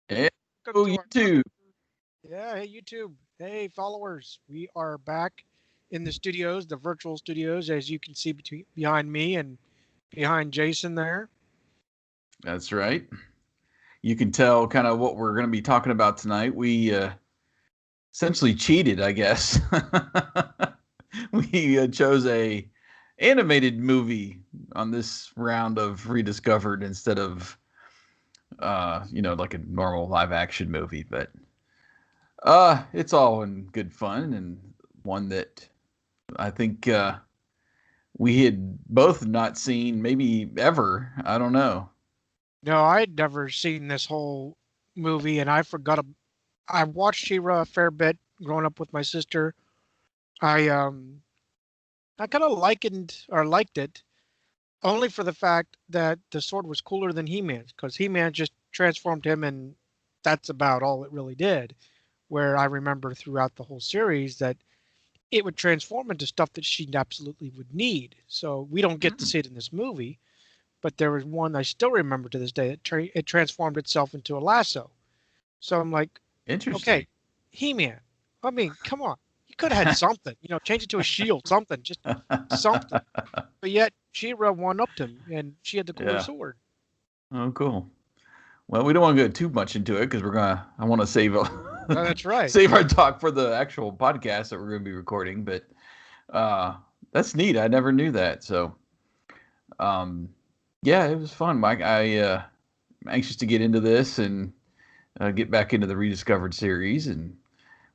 Hey, Welcome to our YouTube. hey YouTube, hey followers. We are back in the studios, the virtual studios, as you can see behind me and behind Jason there. That's right. You can tell kind of what we're going to be talking about tonight. We essentially cheated, I guess. We chose a animated movie on this round of Rediscovered instead of like a normal live action movie, but it's all in good fun and one that I think we had both not seen maybe ever. I don't know. No, I'd never seen this whole movie, and I forgot. I watched She-Ra a fair bit growing up with my sister. I um, I kind of likened or liked it only for the fact that the sword was cooler than He-Man's, because He-Man just transformed him, and that's about all it really did. Where I remember throughout the whole series that it would transform into stuff that she absolutely would need. So we don't get to Hmm, see it in this movie, but there was one I still remember to this day. It transformed itself into a lasso. So I'm like, interesting. okay, He-Man. I mean, come on. You could have had something, change it to a shield, something, just something. But yet She-Ra one-upped him, and she had the cooler Yeah. sword. Oh, cool. Well, we don't want to go too much into it because I want to save Oh, that's right. save our talk for the actual podcast that we're going to be recording. But uh, that's neat. I never knew that. So, um, yeah, it was fun, Mike. I'm anxious to get into this and get back into the Rediscovered series, and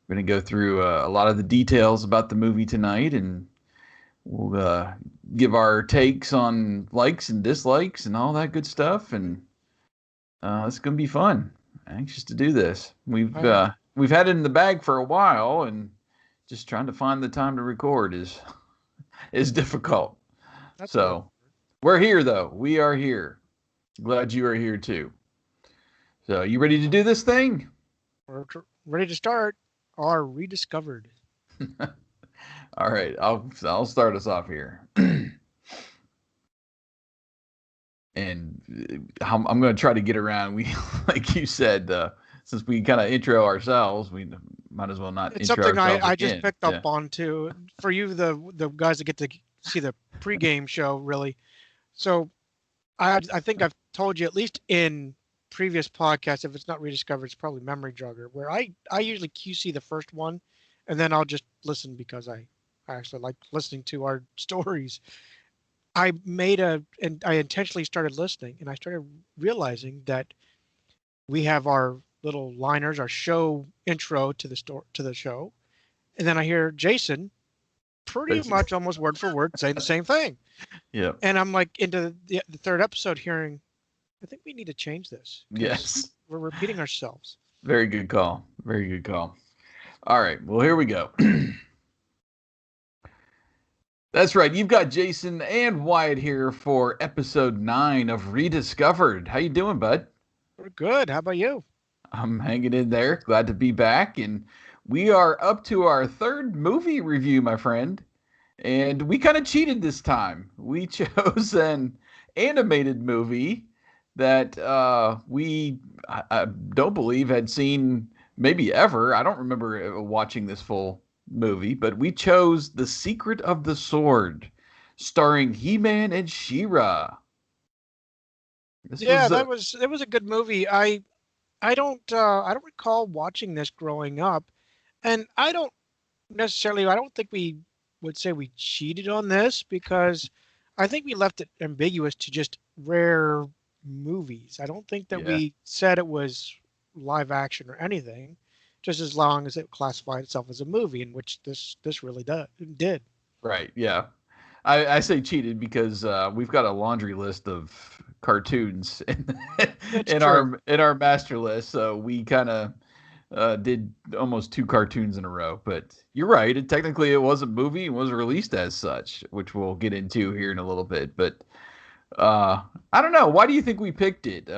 we're going to go through a lot of the details about the movie tonight, and we'll give our takes on likes and dislikes and all that good stuff. And it's gonna be fun. Anxious to do this. I am. We've had it in the bag for a while, and just trying to find the time to record is difficult. That's a little. So we're here though. We are here. Glad you are here too. So you ready to do this thing? We're ready to start our rediscovered. All right. I'll start us off here. And I'm going to try to get around. We, like you said, since we kind of intro ourselves, we might as well not It's intro something ourselves I just again. picked up Yeah. on too. For you, the guys that get to see the pregame show, really. So I think I've told you at least in previous podcasts. If it's not rediscovered, it's probably memory jogger. Where I usually QC the first one, and then I'll just listen because I actually like listening to our stories. I made a and I intentionally started listening, and I started realizing that we have our little liners, our show intro to the show, and then I hear Jason pretty much almost word for word saying the same thing. Yeah. And I'm like into the third episode hearing, I think we need to change this because Yes. we're repeating ourselves. Very good call. Very good call. All right. Well, here we go. That's right. You've got Jason and Wyatt here for episode 9 of Rediscovered. How you doing, bud? We're good. How about you? I'm hanging in there. Glad to be back. And we are up to our third movie review, my friend. And we kind of cheated this time. We chose an animated movie that I don't believe had seen maybe ever. I don't remember watching this full movie, but we chose The Secret of the Sword, starring He-Man and She-Ra. This Yeah, was that was a good movie. I don't recall watching this growing up, and I don't think we would say we cheated on this because I think we left it ambiguous to just rare movies. I don't think that yeah, we said it was live action or anything, just as long as it classified itself as a movie, in which this really did. right, yeah. I say cheated because we've got a laundry list of cartoons It's true. in our master list, so we kind of did almost two cartoons in a row. But you're right; technically it was a movie and was released as such, which we'll get into here in a little bit. But I don't know. Why do you think we picked it?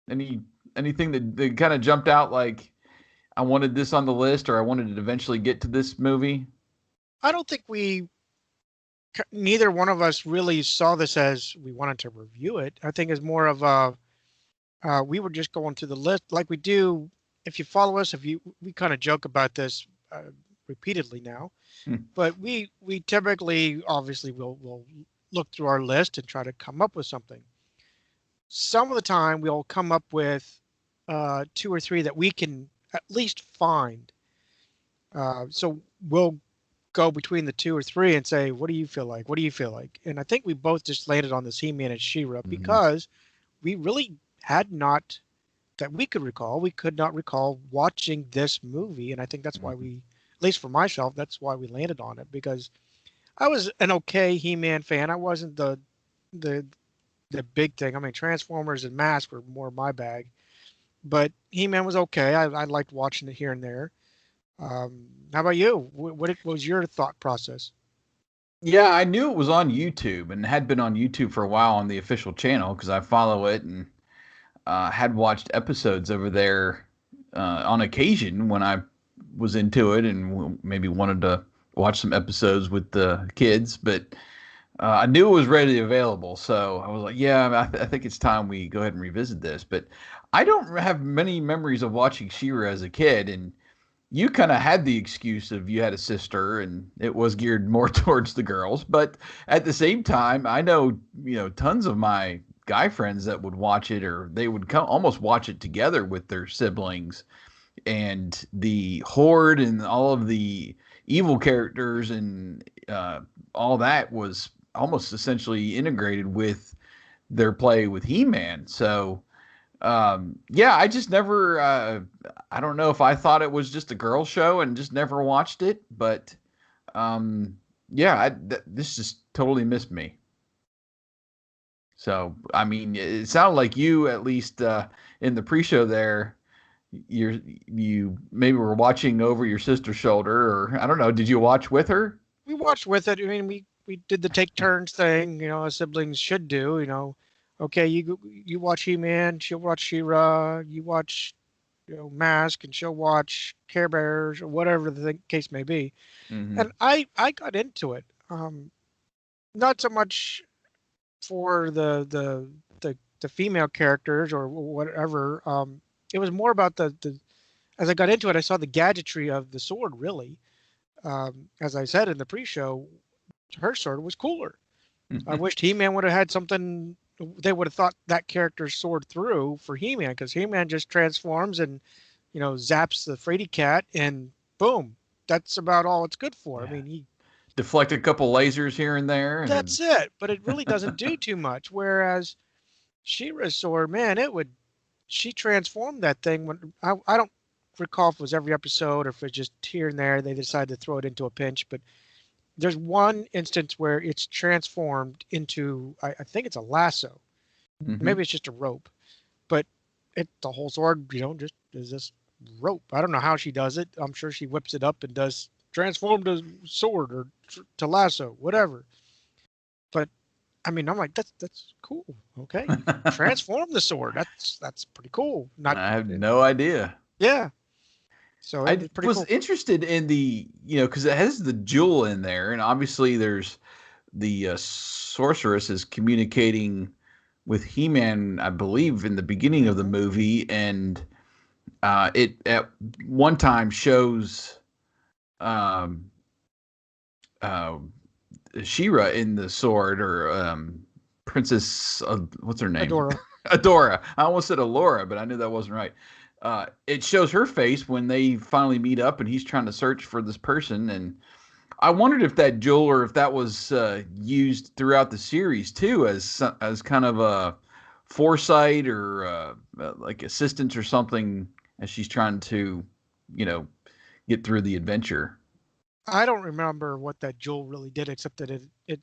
Any anything that kind of jumped out like I wanted this on the list, or I wanted to eventually get to this movie? I don't think neither one of us really saw this as we wanted to review it. I think it's more of we were just going through the list like we do. If you follow us, we kind of joke about this repeatedly now, Hmm. but we typically obviously will look through our list and try to come up with something. Some of the time we'll come up with two or three that we can at least find. So we'll go between the two or three and say, what do you feel like? What do you feel like? And I think we both just landed on this He-Man and She-Ra Hmm. because we really had not, that we could recall, we could not recall watching this movie. And I think that's why Hmm. we, at least for myself, that's why we landed on it, because I was an okay He-Man fan. I wasn't the the big thing. I mean, Transformers and Mask were more my bag, but He-Man was okay. I liked watching it here and there. How about you? What was your thought process? Yeah, I knew it was on YouTube and had been on YouTube for a while on the official channel because I follow it and had watched episodes over there on occasion when I was into it and maybe wanted to watch some episodes with the kids. But I knew it was readily available, so I was like, "Yeah, I think it's time we go ahead and revisit this." But I don't have many memories of watching She-Ra as a kid, and you kind of had the excuse of you had a sister, and it was geared more towards the girls. But at the same time, I know tons of my guy friends that would watch it, or they would come almost watch it together with their siblings, and the horde and all of the evil characters and all that was almost essentially integrated with their play with He-Man. So yeah, I just never I don't know if I thought it was just a girl show and just never watched it, but yeah, this just totally missed me. So I mean, it sounded like you at least in the pre-show there, you maybe were watching over your sister's shoulder, or I don't know. Did you watch with her? We watched with it. I mean, we did the take turns thing, as siblings should do. Okay, you watch He-Man, she'll watch She-Ra. You watch, Mask, and she'll watch Care Bears or whatever the case may be. Mm-hmm. And I got into it. Not so much for the female characters or whatever. It was more about the as I got into it, I saw the gadgetry of the sword. Really, as I said in the pre-show, her sword was cooler. I wished He-Man would have had something. They would have thought that character's sword through for He-Man, because He-Man just transforms and zaps the Frady Cat and boom, that's about all it's good for. I Yeah. mean, he Deflect a couple lasers here and there, and that's it, but it really doesn't do too much. Whereas She-Ra's sword, man, she transformed that thing. When I don't recall if it was every episode or if it's just here and there they decided to throw it into a pinch, but there's one instance where it's transformed into, I think it's a lasso. mm-hmm. Maybe it's just a rope, but the whole sword, just is this rope. I don't know how she does it. I'm sure she whips it up and does transform to sword or to lasso, whatever. But I mean, I'm like, that's cool. Okay, you can transform the sword. That's pretty cool. Not, I have no idea. yeah. So it I was pretty was cool. interested in the, because it has the jewel in there, and obviously there's the sorceress is communicating with He-Man, I believe, in the beginning of the Hmm. movie, and it at one time shows um, uh, She-Ra in the sword, or Princess, what's her name? Adora. Adora. I almost said Alora, but I knew that wasn't right. It shows her face when they finally meet up, and he's trying to search for this person. And I wondered if that jewel, or if that was used throughout the series too, as kind of a foresight, or like assistance or something, as she's trying to, you know, get through the adventure. I don't remember what that jewel really did, except that it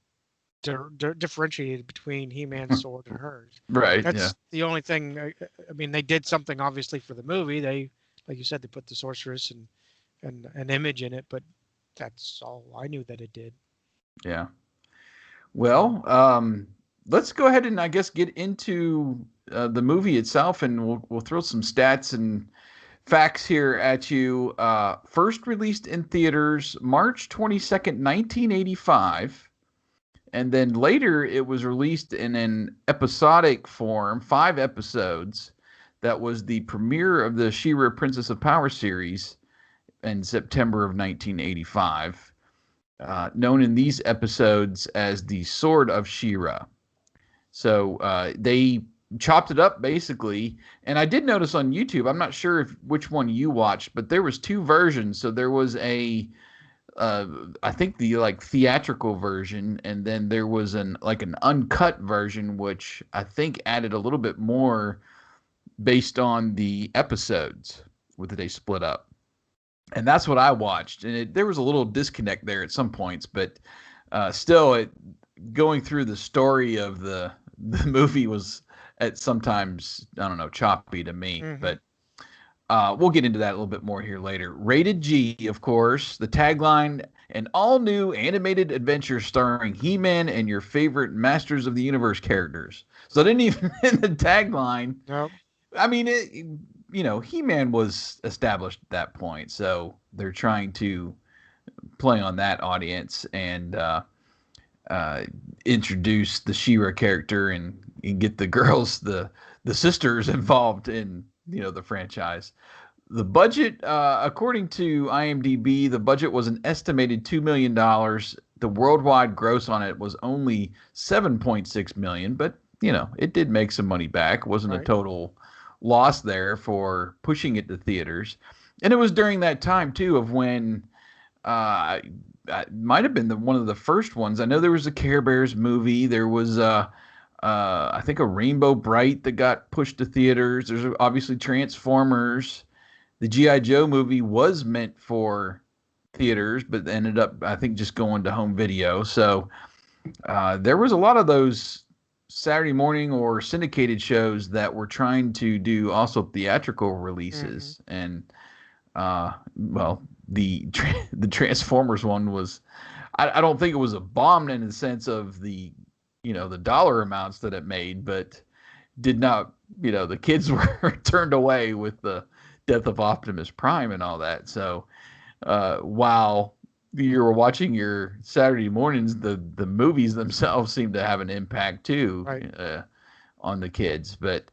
differentiated between He-Man's sword and hers. Right. Yeah. That's the only thing. I mean, they did something obviously for the movie. They, like you said, they put the sorceress and an image in it, but that's all I knew that it did. Yeah. So Well, let's go ahead and I guess get into the movie itself, and we'll throw some stats and facts here at you. First released in theaters March 22nd, 1985, and then later it was released in an episodic form, 5 episodes, that was the premiere of the She-Ra Princess of Power series in September of 1985, known in these episodes as the Sword of She-Ra. So they chopped it up basically, and I did notice on YouTube, I'm not sure which one you watched, but there was two versions. So there was I think the like theatrical version, and then there was an uncut version, which I think added a little bit more based on the episodes with they split up. And that's what I watched, and there was a little disconnect there at some points, but still, going through the story of the movie was at sometimes, I don't know, choppy to me. Mm-hmm. But we'll get into that a little bit more here later. Rated G, of course, the tagline: an all-new animated adventure starring He-Man and your favorite Masters of the Universe characters. So I didn't even in the tagline. Nope. I mean, He-Man was established at that point, so they're trying to play on that audience and introduce the She-Ra character and get the girls, the sisters involved in the franchise. The budget, according to IMDb, the budget was an estimated $2 million. The worldwide gross on it was only $7.6 million, but it did make some money back. It wasn't a total loss there for pushing it to theaters. And it was during that time too of when it might have been one of the first ones. I know there was a Care Bears movie. There was I think a Rainbow Bright that got pushed to theaters. There's obviously Transformers. The G.I. Joe movie was meant for theaters, but ended up, I think, just going to home video. So there was a lot of those Saturday morning or syndicated shows that were trying to do also theatrical releases. Mm-hmm. And well, the Transformers one was, I don't think it was a bomb in the sense of the dollar amounts that it made, but did not, the kids were turned away with the death of Optimus Prime and all that. So while you were watching your Saturday mornings, the movies themselves seem to have an impact too, on the kids. But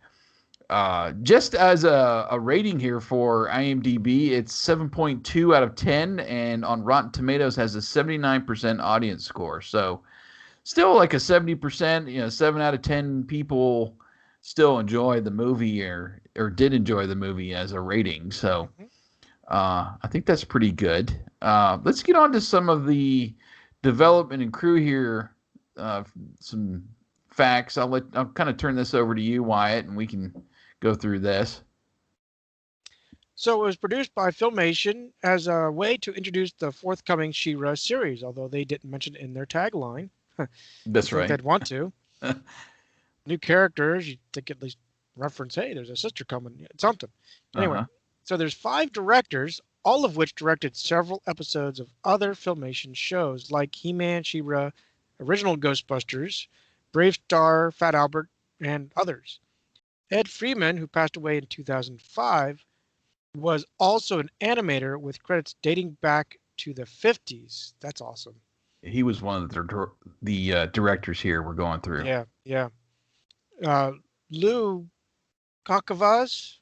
just as a rating here for IMDb, it's 7.2 out of 10, and on Rotten Tomatoes has a 79% audience score. So still like a 70%, 7 out of 10 people still enjoy the movie or did enjoy the movie as a rating. So I think that's pretty good. Let's get on to some of the development and crew here. Some facts. I'll kind of turn this over to you, Wyatt, and we can go through this. So it was produced by Filmation as a way to introduce the forthcoming She-Ra series, although they didn't mention it in their tagline. That's right. They'd want to. New characters, you think at least reference, hey, there's a sister coming, something. Anyway, so there's 5 directors, all of which directed several episodes of other Filmation shows like He-Man, She-Ra, original Ghostbusters, Brave Star, Fat Albert, and others. Ed Freeman, who passed away in 2005, was also an animator with credits dating back to the 50s. That's awesome. He was one of the directors here we're going through. Yeah. Lou Cachavaz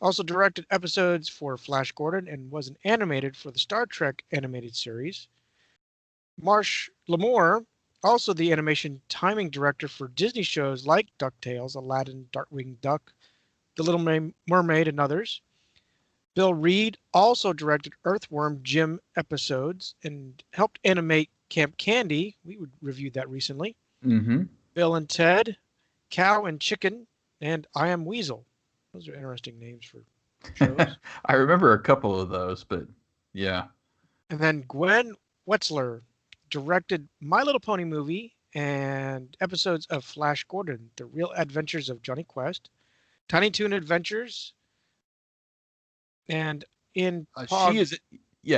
also directed episodes for Flash Gordon and was an animated for the Star Trek animated series. Marsh Lamore, also the animation timing director for Disney shows like DuckTales, Aladdin, Darkwing Duck, The Little Mermaid, and others. Bill Reed also directed Earthworm Jim episodes and helped animate Camp Candy. We reviewed that recently. Mm-hmm. Bill and Ted, Cow and Chicken, and I Am Weasel. Those are interesting names for shows. I remember a couple of those, but yeah. And then Gwen Wetzler directed My Little Pony movie and episodes of Flash Gordon, The Real Adventures of Johnny Quest, Tiny Toon Adventures, and in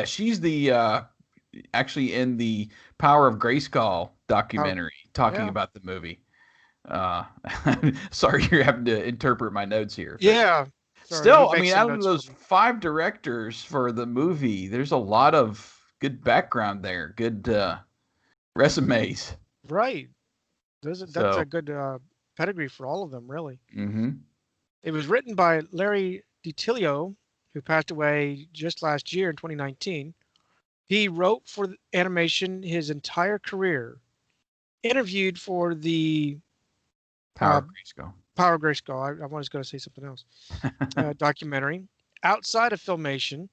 she's the actually in the Power of Grayskull documentary talking about the movie. Sorry, you're having to interpret my notes here. Yeah. Still, I mean, out of those 5 directors for the movie, there's a lot of good background there, good resumes. Right. That's a good pedigree for all of them, really. Mm-hmm. It was written by Larry DiTilio, who passed away just last year in 2019. He wrote for animation his entire career. Interviewed for the Power uh, of Grayskull. Power of Grayskull. I was going to say something else. Documentary. Outside of Filmation,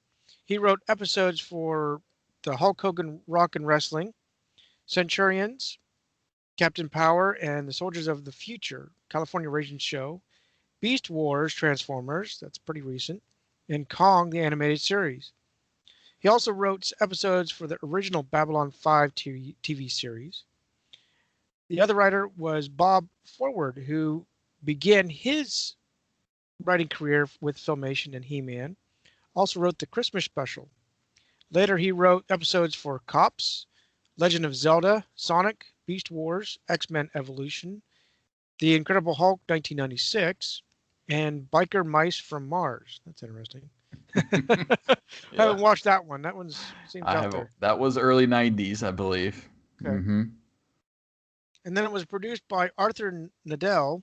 he wrote episodes for the Hulk Hogan Rock and Wrestling, Centurions, Captain Power, and the Soldiers of the Future, California Raging Show, Beast Wars Transformers, that's pretty recent, and Kong, the animated series. He also wrote episodes for the original Babylon 5 TV series. The other writer was Bob Forward, who began his writing career with Filmation and He-Man. Also wrote the Christmas special. Later, he wrote episodes for Cops, Legend of Zelda, Sonic, Beast Wars, X-Men Evolution, The Incredible Hulk 1996, and Biker Mice from Mars. That's interesting. I haven't watched that one. That one seems out there. That was early 90s, I believe. Okay. Mm-hmm. And then it was produced by Arthur Nadell,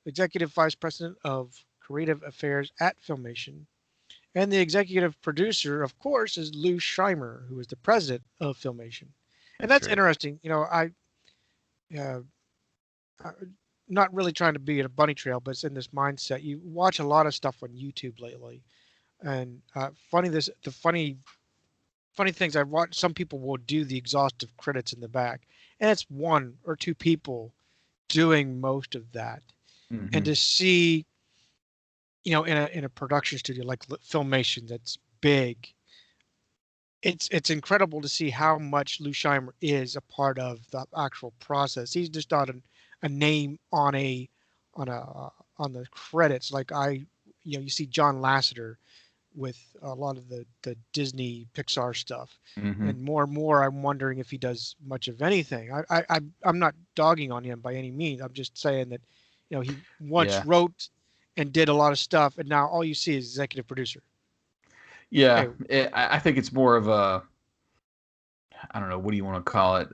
Executive Vice President of Creative Affairs at Filmation. And the executive producer, of course, is Lou Shimer, who is the president of Filmation. And that's interesting. You know, not really trying to be in a bunny trail, but it's in this mindset. You watch a lot of stuff on YouTube lately, and the funny things I've watched. Some people will do the exhaustive credits in the back, and it's one or two people doing most of that. Mm-hmm. And to see, you know, in a production studio like Filmation that's big, it's incredible to see how much Lou Shimer is a part of the actual process. He's just not a name on the credits like you see John Lasseter with a lot of the Disney Pixar stuff. Mm-hmm. And more I'm wondering if he does much of anything. I'm not dogging on him by any means. I'm just saying that, you know, he once wrote and did a lot of stuff, and now all you see is executive producer. Yeah, I think it's more of a, I don't know, what do you want to call it?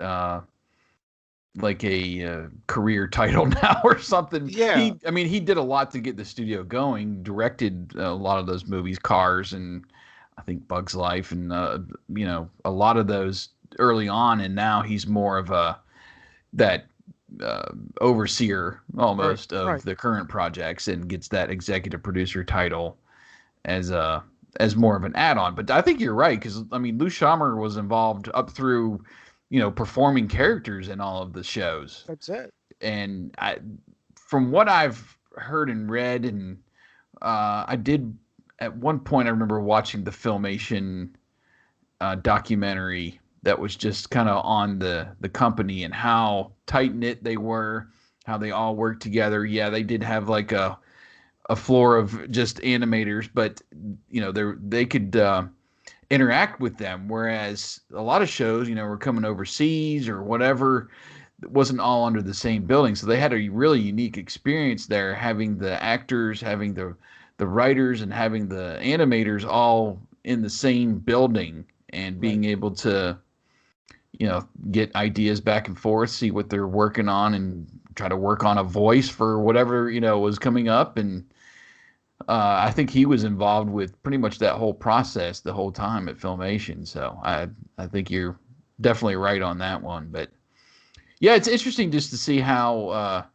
Like a career title now or something. Yeah. He did a lot to get the studio going, directed a lot of those movies, Cars and I think Bug's Life and, you know, a lot of those early on. And now he's more of that overseer almost of the current projects and gets that executive producer title as more of an add-on. But I think you're right, because I mean, Lou Shimer was involved up through, you know, performing characters in all of the shows. That's it. And from what I've heard and read, and I did at one point, I remember watching the Filmation documentary that was just kind of on the company and how tight-knit they were, how they all worked together. Yeah, they did have like a floor of just animators, but you know, they could interact with them, whereas a lot of shows, you know, were coming overseas or whatever, it wasn't all under the same building. So they had a really unique experience there, having the actors, having the writers, and having the animators all in the same building, and being able to, you know, get ideas back and forth, see what they're working on, and try to work on a voice for whatever, you know, was coming up. And I think he was involved with pretty much that whole process the whole time at Filmation. So I think you're definitely right on that one. But yeah, it's interesting just to see how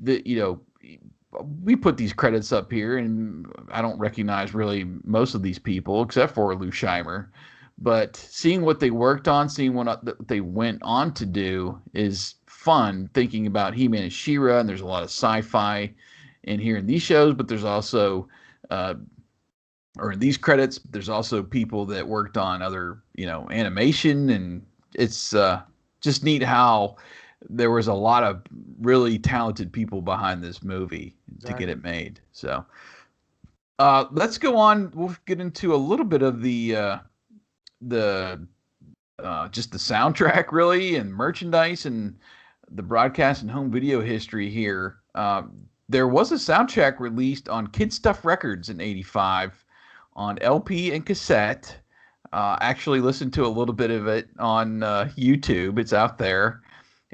you know, we put these credits up here, and I don't recognize really most of these people except for Lou Shimer. But seeing what they worked on, seeing what they went on to do is fun, thinking about He-Man and She-Ra, and there's a lot of sci-fi in here in these shows, but there's also, or in these credits, there's also people that worked on other, you know, animation, and it's just neat how there was a lot of really talented people behind this movie to get it made. So let's go on. We'll get into a little bit of the just the soundtrack, really, and merchandise and the broadcast and home video history here. There was a soundtrack released on Kid Stuff Records in '85 on LP and cassette. Actually listened to a little bit of it on YouTube. It's out there,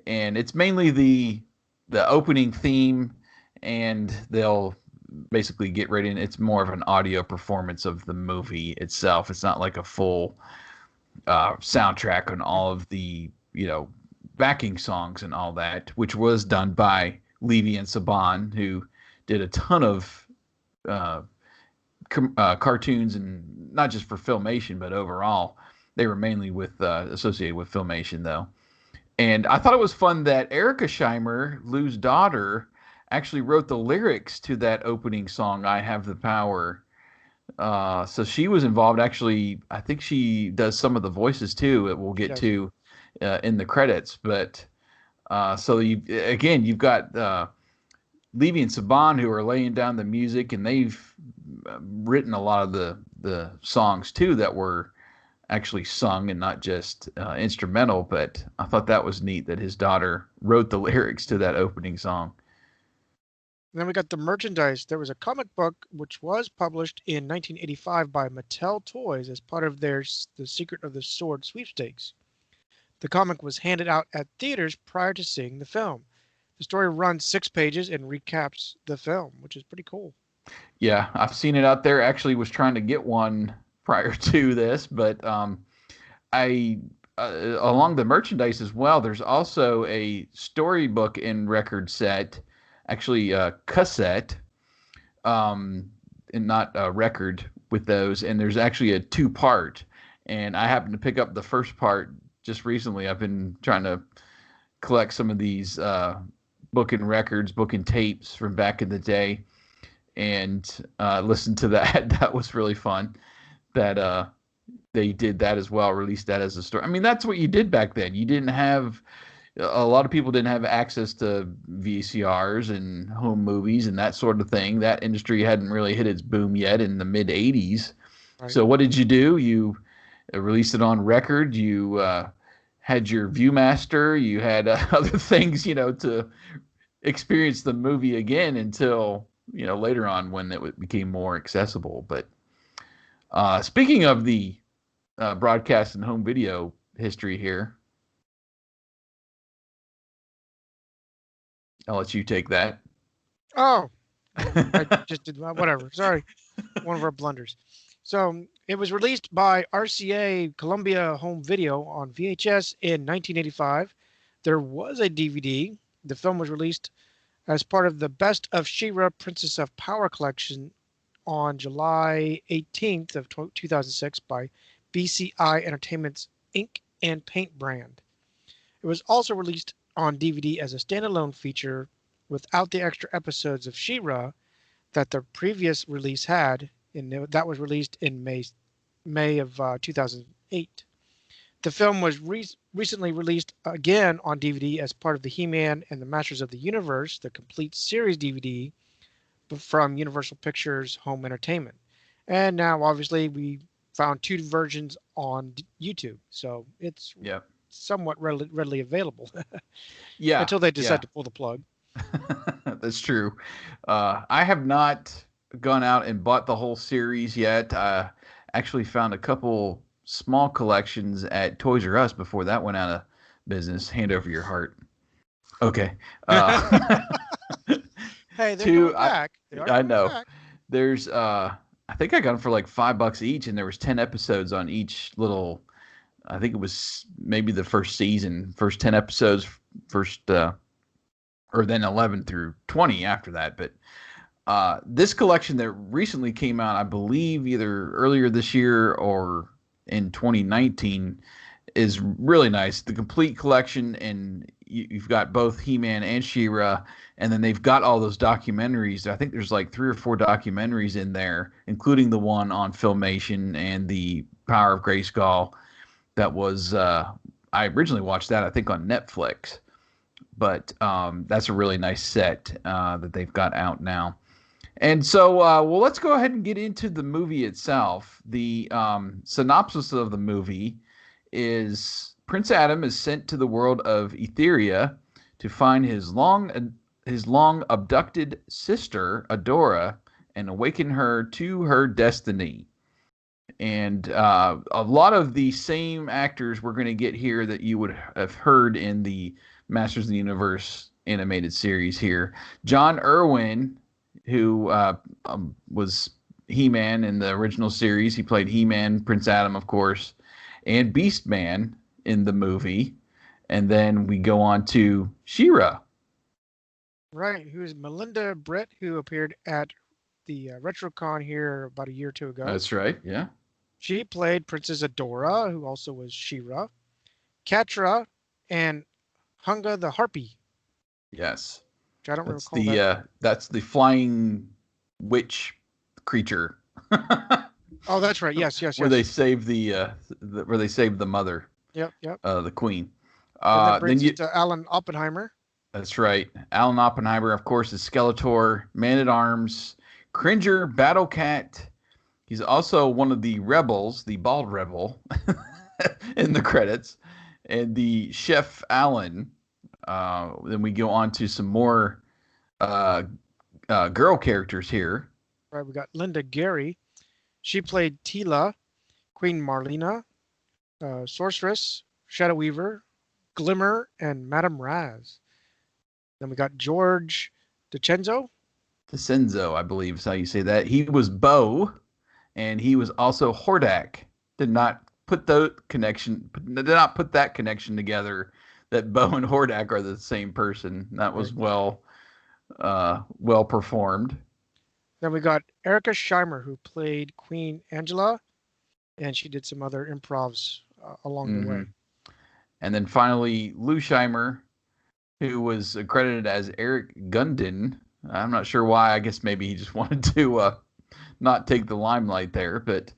and it's mainly the opening theme, and they'll basically get right in. It's more of an audio performance of the movie itself. It's not like a full soundtrack on all of the backing songs and all that, which was done by Levy and Saban, who did a ton of cartoons, and not just for Filmation, but overall. They were mainly associated with Filmation, though. And I thought it was fun that Erica Shimer, Lou's daughter, actually wrote the lyrics to that opening song, "I Have the Power." So she was involved. Actually, I think she does some of the voices too. We'll get to in the credits. But so you've got Levy and Saban, who are laying down the music, and they've written a lot of the songs too that were actually sung and not just instrumental. But I thought that was neat that his daughter wrote the lyrics to that opening song. And then we got the merchandise. There was a comic book which was published in 1985 by Mattel Toys as part of The Secret of the Sword sweepstakes. The comic was handed out at theaters prior to seeing the film. The story runs 6 pages and recaps the film, which is pretty cool. Yeah, I've seen it out there. Actually was trying to get one prior to this, but I along the merchandise as well, there's also a storybook and record set, actually a cassette, and not a record with those. And there's actually a 2-part, and I happened to pick up the first part just recently. I've been trying to collect some of these book and records, book and tapes from back in the day, and listen to that. That was really fun that they did that as well, released that as a story. I mean, that's what you did back then. You didn't have, a lot of people didn't have access to VCRs and home movies and that sort of thing. That industry hadn't really hit its boom yet in the mid 80s. Right. So what did you do? You released it on record. You had your Viewmaster. You had other things, to experience the movie again until, later on when it became more accessible. But speaking of the broadcast and home video history here, I'll let you take that. Oh, I just did whatever. Sorry, one of our blunders. So it was released by RCA Columbia Home Video on VHS in 1985. There was a DVD. The film was released as part of the Best of She-Ra Princess of Power collection on July 18th of 2006 by BCI Entertainment's Ink and Paint brand. It was also released on DVD as a standalone feature without the extra episodes of She-Ra that the previous release had, and that was released in May of 2008. The film was recently released again on DVD as part of the He-Man and the Masters of the Universe, the complete series DVD from Universal Pictures Home Entertainment. And now, obviously, we found 2 versions on YouTube, so it's somewhat readily available. Until they decide to pull the plug. That's true. I have not gone out and bought the whole series yet. I actually found a couple small collections at Toys R Us before that went out of business. Hand over your heart. Okay. Hey, they're coming back. I know. Back. There's I think I got them for like $5 each, and there was 10 episodes on each little. I think it was maybe the first season, first 10 episodes, or then 11 through 20 after that. But this collection that recently came out, I believe either earlier this year or in 2019, is really nice. The complete collection, and you've got both He-Man and She-Ra, and then they've got all those documentaries. I think there's like 3 or 4 documentaries in there, including the one on Filmation and the Power of Grayskull. That was I originally watched that, I think, on Netflix, but that's a really nice set that they've got out now. And so, well, let's go ahead and get into the movie itself. The synopsis of the movie is Prince Adam is sent to the world of Etheria to find his long abducted sister, Adora, and awaken her to her destiny. And a lot of the same actors we're going to get here that you would have heard in the Masters of the Universe animated series here. John Irwin who was He-Man in the original series. He played He-Man, Prince Adam, of course, and Beast-Man in the movie. And then we go on to She-Ra. Right, who is Melinda Britt, who appeared at the RetroCon here about a year or two ago. That's right, yeah. She played Princess Adora, who also was She-Ra, Catra, and Hunga the Harpy. Yes. Which I don't recall that. That's the flying witch creature. Oh, that's right. Yes. Where they save where they save the mother. Yep. The queen. And that brings us to Alan Oppenheimer. That's right. Alan Oppenheimer, of course, is Skeletor, Man at Arms, Cringer, Battle Cat. He's also one of the rebels, the bald rebel, in the credits, and the Chef Alan. Then we go on to some more girl characters here. Right, we got Linda Gary. She played Tila, Queen Marlena, Sorceress, Shadow Weaver, Glimmer, and Madame Raz. Then we got George DiCenzo. DiCenzo, I believe is how you say that. He was Bo, and he was also Hordak. Did not put that connection together that Bo and Hordak are the same person. That was well performed. Then we got Erica Shimer, who played Queen Angela, and she did some other improvs along the way. And then finally, Lou Shimer, who was credited as Eric Gundin. I'm not sure why. I guess maybe he just wanted to not take the limelight there. But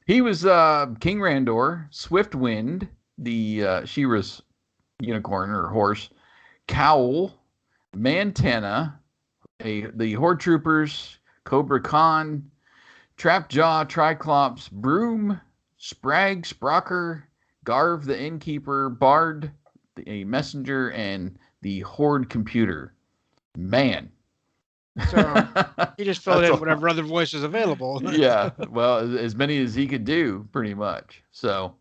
he was King Randor, Swiftwind, the She-Ra's unicorn or horse, Cowl, Mantana, the Horde Troopers, Cobra Khan, Trapjaw, Triclops, Broom, Sprag, Sprocker, Garv, the Innkeeper, Bard, a messenger, and the Horde computer. Man. So he just filled in whatever other voice was available. Yeah, well, as many as he could do, pretty much. So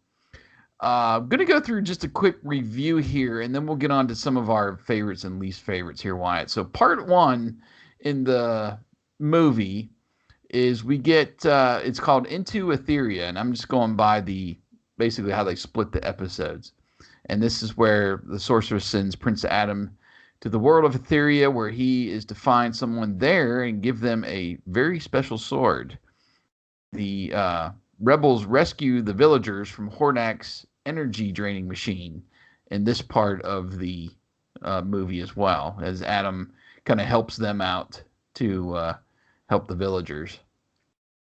I'm going to go through just a quick review here, and then we'll get on to some of our favorites and least favorites here, Wyatt. So part one in the movie is we get, it's called Into Aetheria, and I'm just going by basically how they split the episodes. And this is where the sorceress sends Prince Adam to the world of Aetheria, where he is to find someone there and give them a very special sword. The rebels rescue the villagers from Hordak's energy draining machine in this part of the movie as well, as Adam kind of helps them out to help the villagers.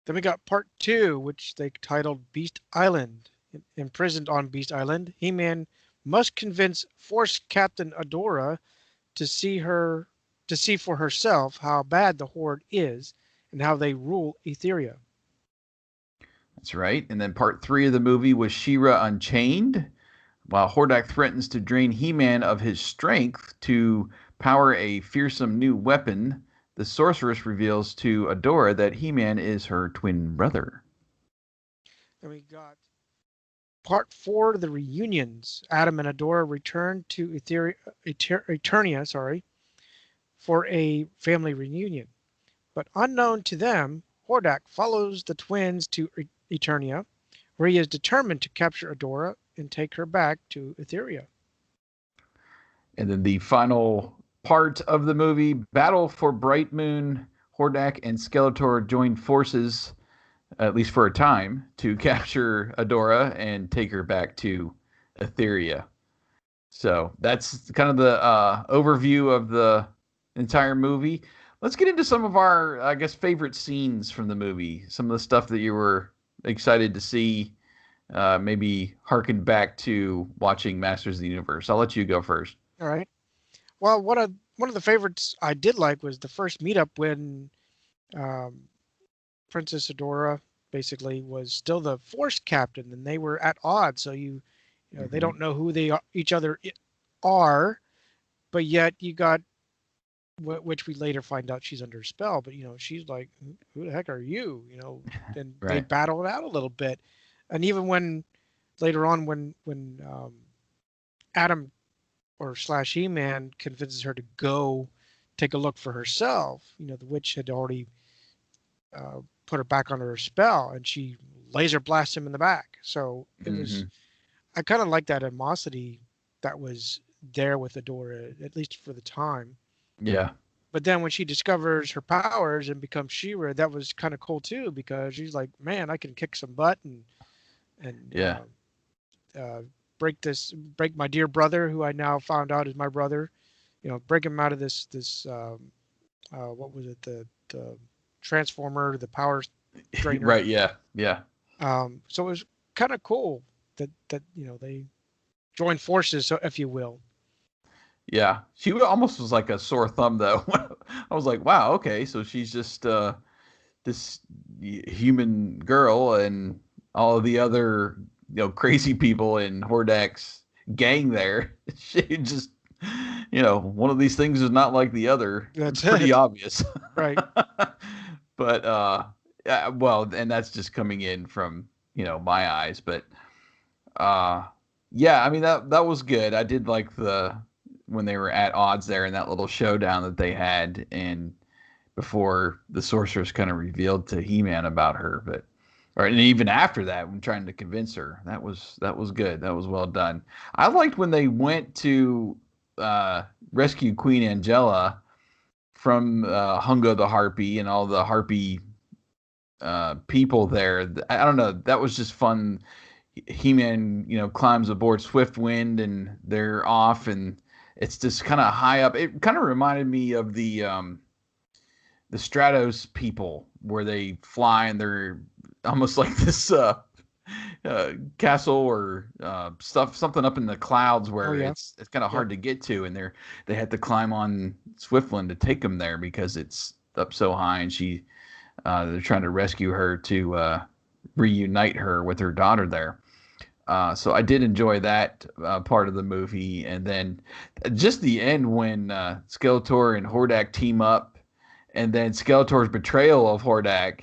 Then we got part two, which they titled Beast Island. Imprisoned on Beast Island, He-Man must convince Force Captain Adora to see for herself how bad the Horde is and how they rule Aetheria. That's right. And then part three of the movie was She-Ra Unchained. While Hordak threatens to drain He-Man of his strength to power a fearsome new weapon, the sorceress reveals to Adora that He-Man is her twin brother. Then we got part four, the reunions. Adam and Adora return to Eternia, for a family reunion. But unknown to them, Hordak follows the twins to Eternia, where he is determined to capture Adora and take her back to Aetheria. And then the final part of the movie, Battle for Bright Moon. Hordak and Skeletor join forces, at least for a time, to capture Adora and take her back to Aetheria. So that's kind of the overview of the entire movie. Let's get into some of our, I guess, favorite scenes from the movie. Some of the stuff that you were excited to see, maybe harken back to watching Masters of the Universe. I'll let you go first. All right. Well, one of the favorites I did like was the first meetup when Princess Adora basically was still the Force captain, and they were at odds. So you know, they don't know who each other are, but yet you got, which we later find out she's under a spell. But you know, she's like, "Who the heck are you?" You know, and Right. They battle it out a little bit, and even when later on when Adam or / He-Man convinces her to go take a look for herself, the witch had already put her back under her spell, and she laser blasts him in the back. So it was, I kind of like that animosity that was there with Adora, at least for the time. Yeah. But then when she discovers her powers and becomes She-Ra, that was kind of cool too, because she's like, man, I can kick some butt and Yeah. break my dear brother, who I now found out is my brother. Break him out of this what was it, the transformer, the power drainer. Right. Yeah. Yeah. So it was kind of cool that they joined forces, so if you will. Yeah, she almost was like a sore thumb, though. I was like, wow, okay, so she's just this human girl, and all of the other crazy people in Hordak's gang there. She just one of these things is not like the other. That's It's pretty it. obvious, Right? But yeah, well, and that's just coming in from my eyes, but yeah, I mean that was good. I did like when they were at odds there in that little showdown that they had, and before the sorceress kind of revealed to He-Man about her, and even after that, when trying to convince her, that was good. That was well done. I liked when they went to rescue Queen Angela from Hunga the Harpy and all the Harpy people there. I don't know. That was just fun. He-Man, climbs aboard Swiftwind, and they're off, and it's just kind of high up. It kind of reminded me of the Stratos people, where they fly and they're almost like this castle or something up in the clouds where it's kind of hard to get to, and they had to climb on Swiftwind to take them there because it's up so high, and they're trying to rescue her to reunite her with her daughter there. So I did enjoy that part of the movie, and then just the end when Skeletor and Hordak team up, and then Skeletor's betrayal of Hordak,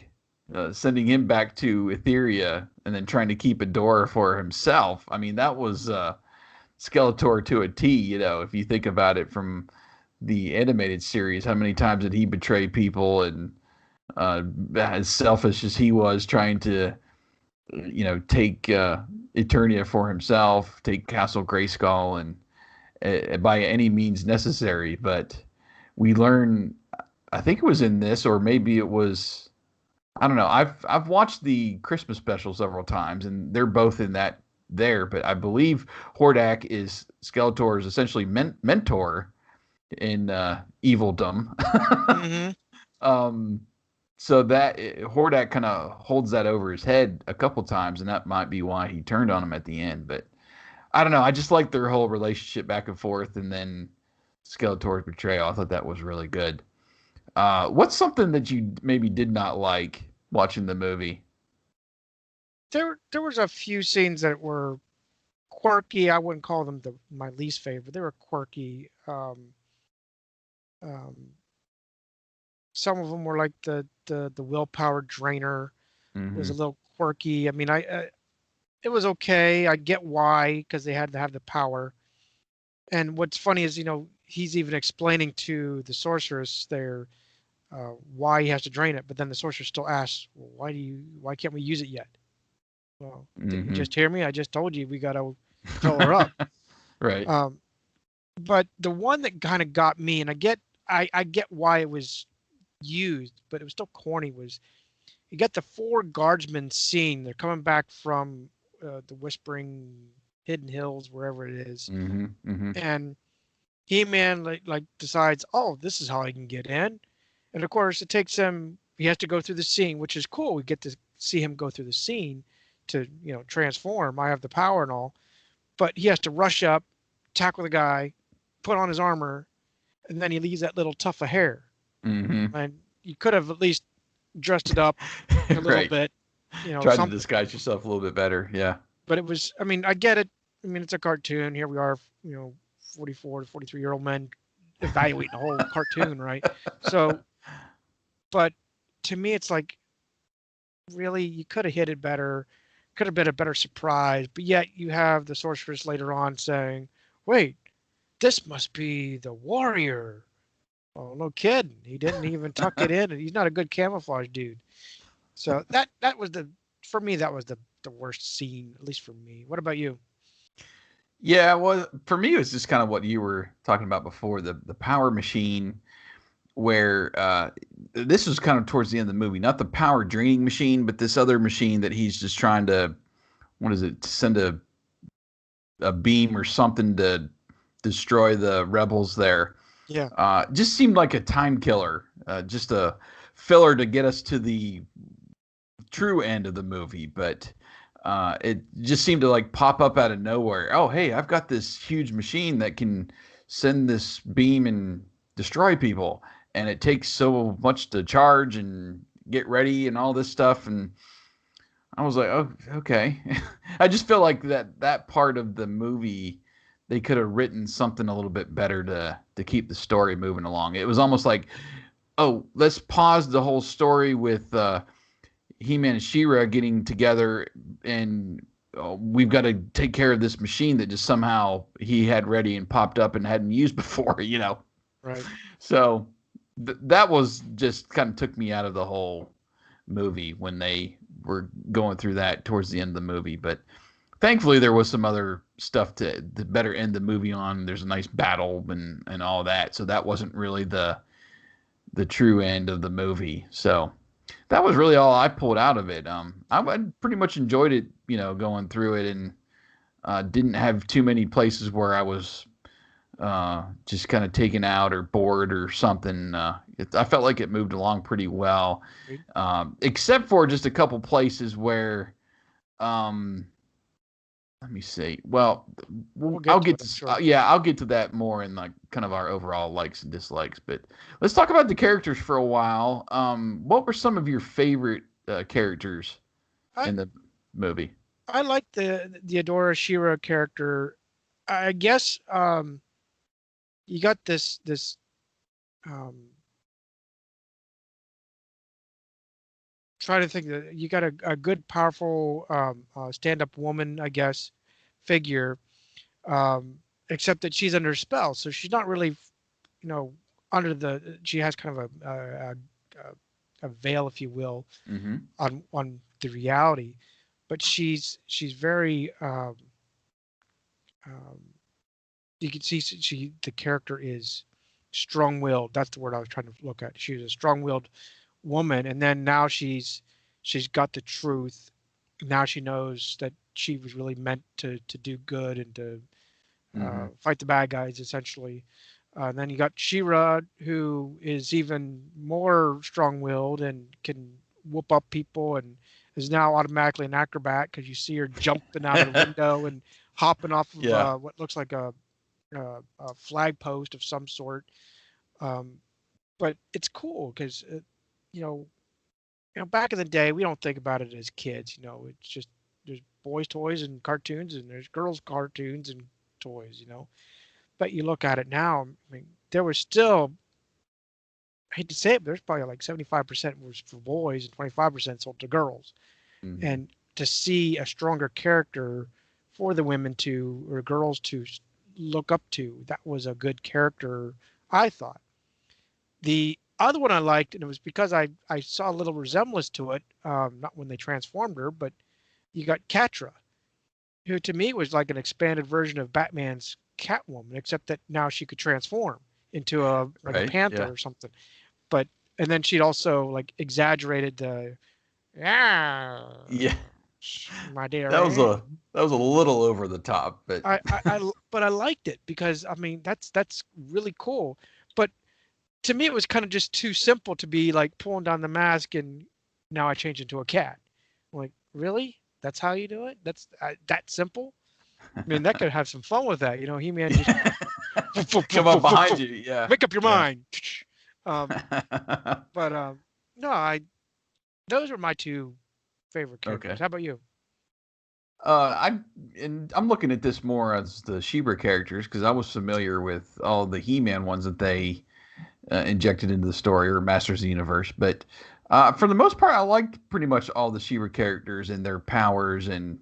sending him back to Etheria, and then trying to keep Adora for himself. I mean, that was Skeletor to a T. If you think about it from the animated series, how many times did he betray people, and as selfish as he was, trying to take Eternia for himself, take Castle Grayskull, and by any means necessary. But we learn, I think it was in this, or maybe it was, I don't know. I've watched the Christmas special several times, and they're both in that there. But I believe Hordak is Skeletor's essentially mentor in evilldom. Mm-hmm. So that Hordak kind of holds that over his head a couple times, and that might be why he turned on him at the end. But I don't know. I just like their whole relationship back and forth, and then Skeletor's betrayal. I thought that was really good. What's something that you maybe did not like watching the movie? There was a few scenes that were quirky. I wouldn't call them my least favorite. They were quirky. Some of them were like the willpower drainer was a little quirky. I mean, it was okay. I get why, because they had to have the power. And what's funny is, he's even explaining to the sorceress there why he has to drain it, but then the sorceress still asks, well, why can't we use it yet? Well, didn't you just hear me? I just told you we got to fill her up. Right. But the one that kind of got me, and I get why it was used, but it was still corny, was you get the 4 guardsmen scene. They're coming back from the Whispering Hidden Hills, wherever it is. And He-Man like decides, oh, this is how I can get in. And of course, it takes him, he has to go through the scene, which is cool. We get to see him go through the scene to, transform. I have the power and all. But he has to rush up, tackle the guy, put on his armor, and then he leaves that little tuft of hair. And you could have at least dressed it up a little bit. Try to disguise yourself a little bit better. Yeah. But it was, I mean, I get it. I mean, it's a cartoon. Here we are, 44 to 43-year-old men evaluating the whole cartoon, right? So, but to me, it's like, really, you could have hit it better. Could have been a better surprise. But yet you have the sorceress later on saying, wait, this must be the warrior. Oh, no kidding. He didn't even tuck it in, and he's not a good camouflage dude. So that was for me, that was the worst scene, at least for me. What about you? Yeah, well, for me, it was just kind of what you were talking about before, the power machine, where this was kind of towards the end of the movie, not the power draining machine, but this other machine that he's just trying to, what is it, to send a beam or something to destroy the rebels there. Yeah. Just seemed like a time killer, just a filler to get us to the true end of the movie, but it just seemed to like pop up out of nowhere. Oh, hey, I've got this huge machine that can send this beam and destroy people, and it takes so much to charge and get ready and all this stuff. And I was like, oh, okay. I just feel like that part of the movie they could have written something a little bit better to keep the story moving along. It was almost like, oh, let's pause the whole story with He-Man and She-Ra getting together, and we've got to take care of this machine that just somehow he had ready and popped up and hadn't used before, you know. Right. So that was just kind of took me out of the whole movie when they were going through that towards the end of the movie. But thankfully, there was some other stuff to better end the movie on. There's a nice battle and all that, so that wasn't really the true end of the movie. So that was really all I pulled out of it. I pretty much enjoyed it, you know, going through it, and didn't have too many places where I was just kind of taken out or bored or something. I felt like it moved along pretty well, except for just a couple places where, let me see. Well, I'll get to sure. yeah, I'll get to that more in like kind of our overall likes and dislikes. But let's talk about the characters for a while. What were some of your favorite characters I in the movie? I like the Adora She-Ra character. I guess you got this um trying to think that you got a good powerful stand-up woman, I guess, figure, um except that she's under spell, so she's not really, you know, under the, she has kind of a veil, if you will, Mm-hmm. on the reality, but she's very um you can see she the character is strong-willed. That's the word I was trying to look at. She was a strong-willed woman, and then now she's got the truth. Now she knows that she was really meant to do good and to Mm-hmm. fight the bad guys, essentially. And then you got She-Ra, who is even more strong-willed and can whoop up people, and is now automatically an acrobat because you see her jumping out of the window and hopping off of Yeah. what looks like a flag post of some sort. Um, but it's cool because you know, back in the day, we don't think about it as kids. You know, it's just there's boys' toys and cartoons, and there's girls' cartoons and toys. You know, but you look at it now. I mean, there was still, I hate to say it, but there's probably like 75% was for boys and 25% sold to girls. Mm-hmm. And to see a stronger character for the women to, or girls to look up to, that was a good character, I thought. The other one I liked, and it was because I saw a little resemblance to it, not when they transformed her, but you got Catra, who to me was like an expanded version of Batman's Catwoman, except that now she could transform into a like a Right. panther Yeah. or something. But and then she'd also like exaggerated the, yeah, Yeah. my dear. That was a little over the top, but But I liked it because I mean that's really cool. But to me, it was kind of just too simple to be like pulling down the mask and now I change into a cat. I'm like, really? That's how you do it? That's that simple? I mean, that could have some fun with that. You know, He-Man just come up behind you. Yeah. make up your Yeah. mind. But no, those were my two favorite Okay. characters. How about you? I'm looking at this more as the Shiber characters because I was familiar with all the He-Man ones that they injected into the story or Masters of the Universe. But for the most part, I liked pretty much all the Shiber characters and their powers and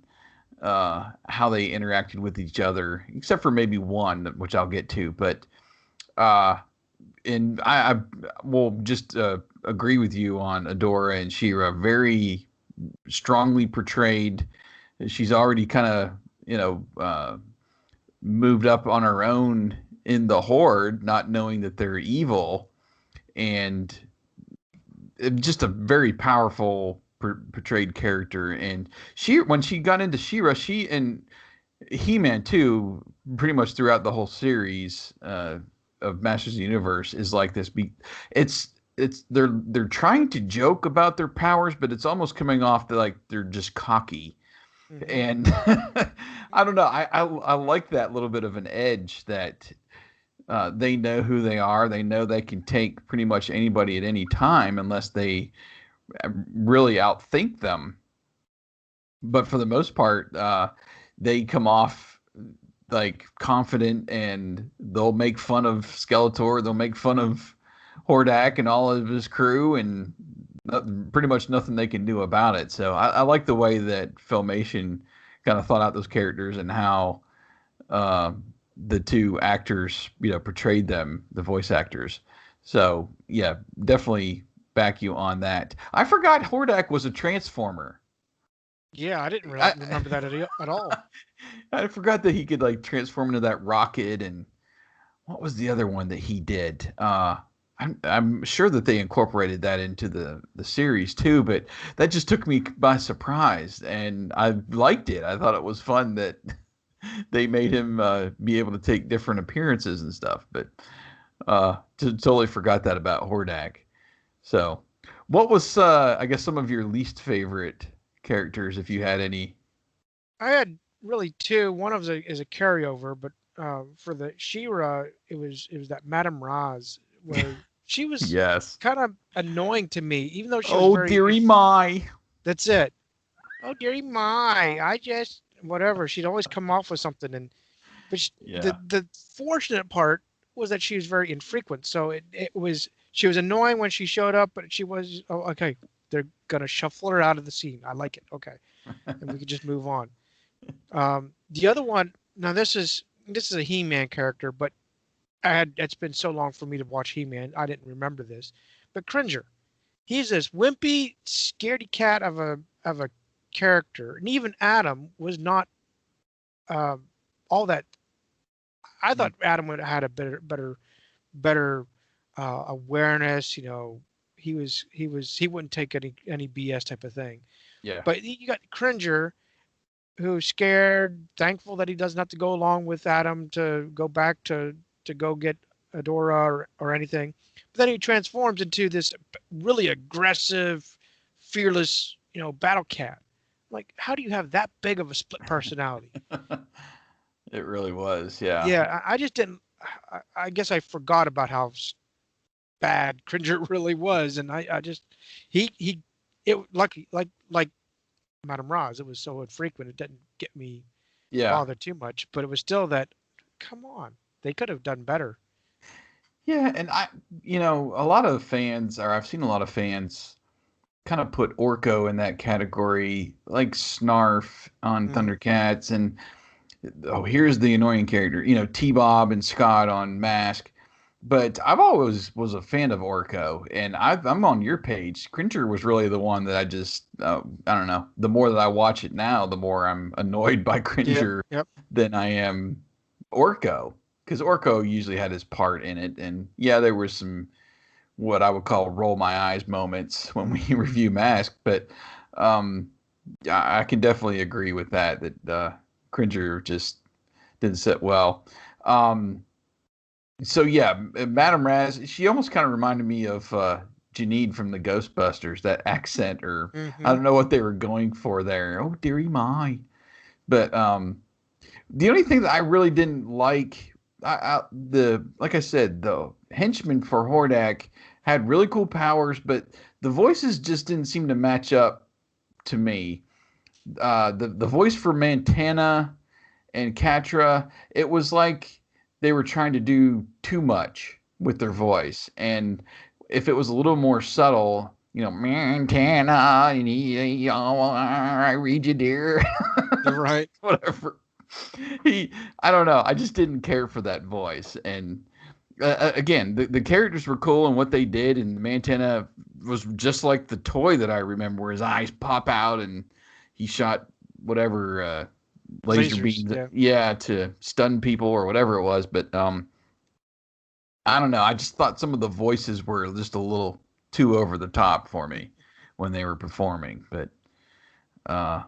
how they interacted with each other, except for maybe one, which I'll get to. But uh, and I will just agree with you on Adora and She-Ra. Very strongly portrayed. She's already kind of, moved up on her own in the Horde, not knowing that they're evil, and just a very powerful portrayed character. And when she got into She-Ra, she and He-Man too, pretty much throughout the whole series of Masters of the Universe, is like this. They're trying to joke about their powers, but it's almost coming off like they're just cocky. Mm-hmm. And I don't know. I like that little bit of an edge that they know who they are. They know they can take pretty much anybody at any time unless they really outthink them. But for the most part, they come off like confident, and they'll make fun of Skeletor. They'll make fun of Hordak and all of his crew, and pretty much nothing they can do about it. So I like the way that Filmation kind of thought out those characters and how the two actors, portrayed them, the voice actors. So yeah, definitely back you on that. I forgot Hordak was a Transformer. Yeah, I didn't really remember that at all. I forgot that he could like transform into that rocket, and what was the other one that he did? I'm sure that they incorporated that into the series too, but that just took me by surprise, and I liked it. I thought it was fun that they made him be able to take different appearances and stuff, but totally forgot that about Hordak. So, what was I guess some of your least favorite characters, if you had any? I had really two. One of them is a carryover, but for the She-Ra, it was that Madame Raz, where she was kind of annoying to me, even though she was very... dearie my. That's it. Oh, dearie my. I just... Whatever. She'd always come off with something. The fortunate part was that she was very infrequent. So she was annoying when she showed up, but she was... Oh, okay. They're going to shuffle her out of the scene. I like it. Okay. And we could just move on. The other one... Now, this is a He-Man character, but it's been so long for me to watch He-Man, I didn't remember this. But Cringer, he's this wimpy, scaredy cat of a character, and even Adam was not all that. I thought Adam would have had a better awareness. He wouldn't take any BS type of thing. Yeah. But you got Cringer, who's scared, thankful that he doesn't have to go along with Adam to go back to go get Adora or anything. But then he transforms into this really aggressive, fearless, battle cat. Like, how do you have that big of a split personality? It really was, yeah. Yeah, I just didn't. I guess I forgot about how bad Cringer really was, and I just like Madame Raz, it was so infrequent, it didn't get me bothered too much. But it was still that, come on, they could have done better. Yeah, and a lot of fans, or I've seen a lot of fans kind of put Orko in that category, like Snarf on Thundercats, and here's the annoying character, T-Bob and Scott on Mask. But I've always was a fan of Orko, and I'm on your page. Cringer was really the one that I just, I don't know. The more that I watch it now, the more I'm annoyed by Cringer than I am Orko. Because Orko usually had his part in it. And yeah, there were some, what I would call roll my eyes moments when we review Mask. But I can definitely agree with that Cringer just didn't sit well. So yeah, Madame Raz, she almost kind of reminded me of Janine from the Ghostbusters, that accent, or I don't know what they were going for there. Oh, dearie my. But the only thing that I really didn't like, like I said, the henchman for Hordak had really cool powers, but the voices just didn't seem to match up to me. The voice for Montana and Catra, it was like they were trying to do too much with their voice. And if it was a little more subtle, Montana, I read you, dear. Right. Whatever. I don't know. I just didn't care for that voice. And again, the characters were cool and what they did, and Mantenna was just like the toy that I remember, where his eyes pop out and he shot whatever laser Lasers, beams, yeah. yeah, to stun people or whatever it was. But I don't know. I just thought some of the voices were just a little too over the top for me when they were performing. But uh,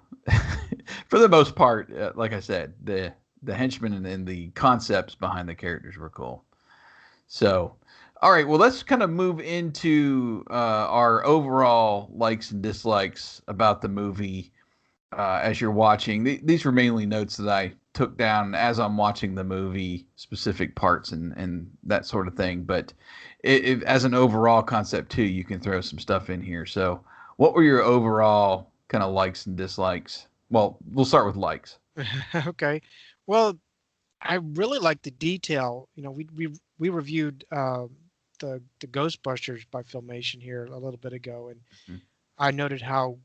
for the most part, like I said, the henchmen and the concepts behind the characters were cool. So, all right, well, let's kind of move into our overall likes and dislikes about the movie as you're watching. These were mainly notes that I took down as I'm watching the movie, specific parts and that sort of thing. But as an overall concept, too, you can throw some stuff in here. So, what were your overall kind of likes and dislikes? Well, we'll start with likes. Okay. Well, I really like the detail. We reviewed the Ghostbusters by Filmation here a little bit ago, and Mhm. I noted how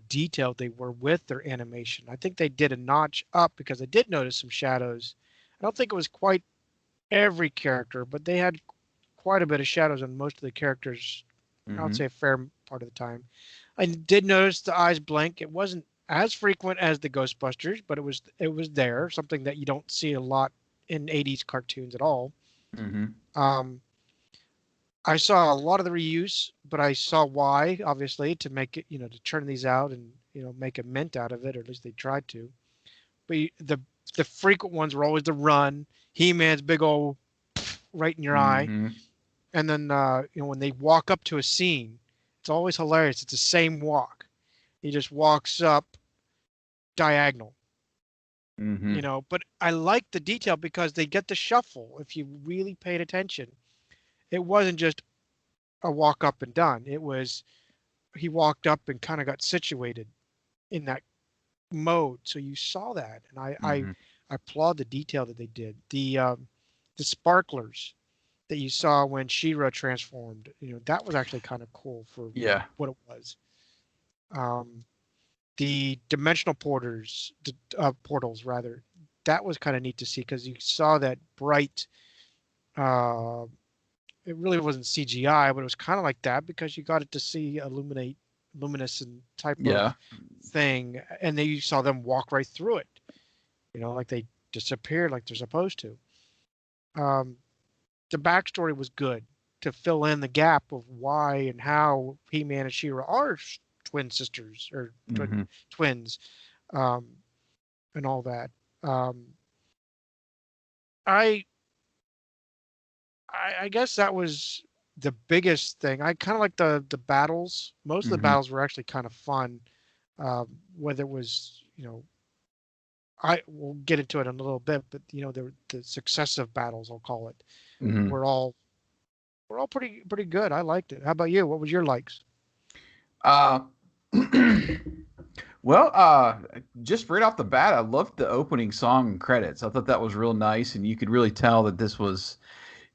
detailed they were with their animation. I think they did a notch up because I did notice some shadows. I don't think it was quite every character, but they had quite a bit of shadows on most of the characters. I would Mm-hmm. say a fair part of the time. I did notice the eyes blink. It wasn't as frequent as the Ghostbusters, but it was there, something that you don't see a lot in 80s cartoons at all. Mm-hmm. Um, I saw a lot of the reuse, but I saw why, obviously, to make it, to churn these out and make a mint out of it, or at least they tried to. But the frequent ones were always the run, He-Man's big old right in your eye, Mm-hmm. and then when they walk up to a scene, it's always hilarious. It's the same walk. He just walks up diagonal, Mm-hmm. But I like the detail because they get the shuffle. If you really paid attention, it wasn't just a walk up and done. It was he walked up and kind of got situated in that mode. So you saw that, and I Mm-hmm. applaud the detail that they did. The sparklers that you saw when She-Ra transformed, that was actually kind of cool for Yeah. what it was. Um, the dimensional portals rather, that was kind of neat to see because you saw that bright. Uh, it really wasn't CGI, but it was kind of like that because you got it to see luminescent type of Yeah. thing, and then you saw them walk right through it. Like they disappeared like they're supposed to. Um, the backstory was good to fill in the gap of why and how He-Man and She-Ra are twin sisters or Mm-hmm. twins, um, and all that. Um, I, I guess that was the biggest thing. I kind of like the battles. Most of the Mm-hmm. battles were actually kind of fun. Whether it was, I will get into it in a little bit, but the successive battles, I'll call it, Mm-hmm. were all pretty good. I liked it. How about you? What was your likes? Uh, well, just right off the bat, I loved the opening song and credits. I thought that was real nice, and you could really tell that this was,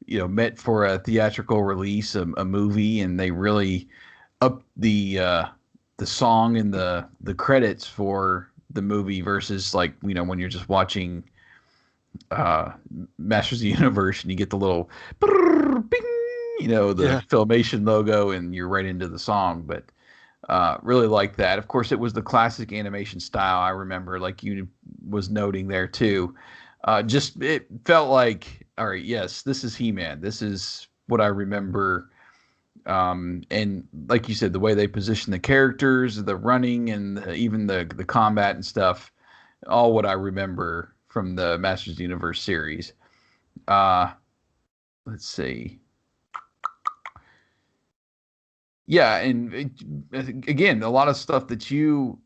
meant for a theatrical release, a movie, and they really upped the song and the credits for the movie versus like when you're just watching uh, Masters of the Universe and you get the little bing, the Yeah. Filmation logo, and you're right into the song, but. Really like that. Of course, it was the classic animation style. I remember, like you was noting there too. Just it felt like, all right, yes, this is He-Man. This is what I remember. And like you said, the way they position the characters, the running, and even the combat and stuff, all what I remember from the Masters of the Universe series. Uh, let's see. Yeah, and again, a lot of stuff that you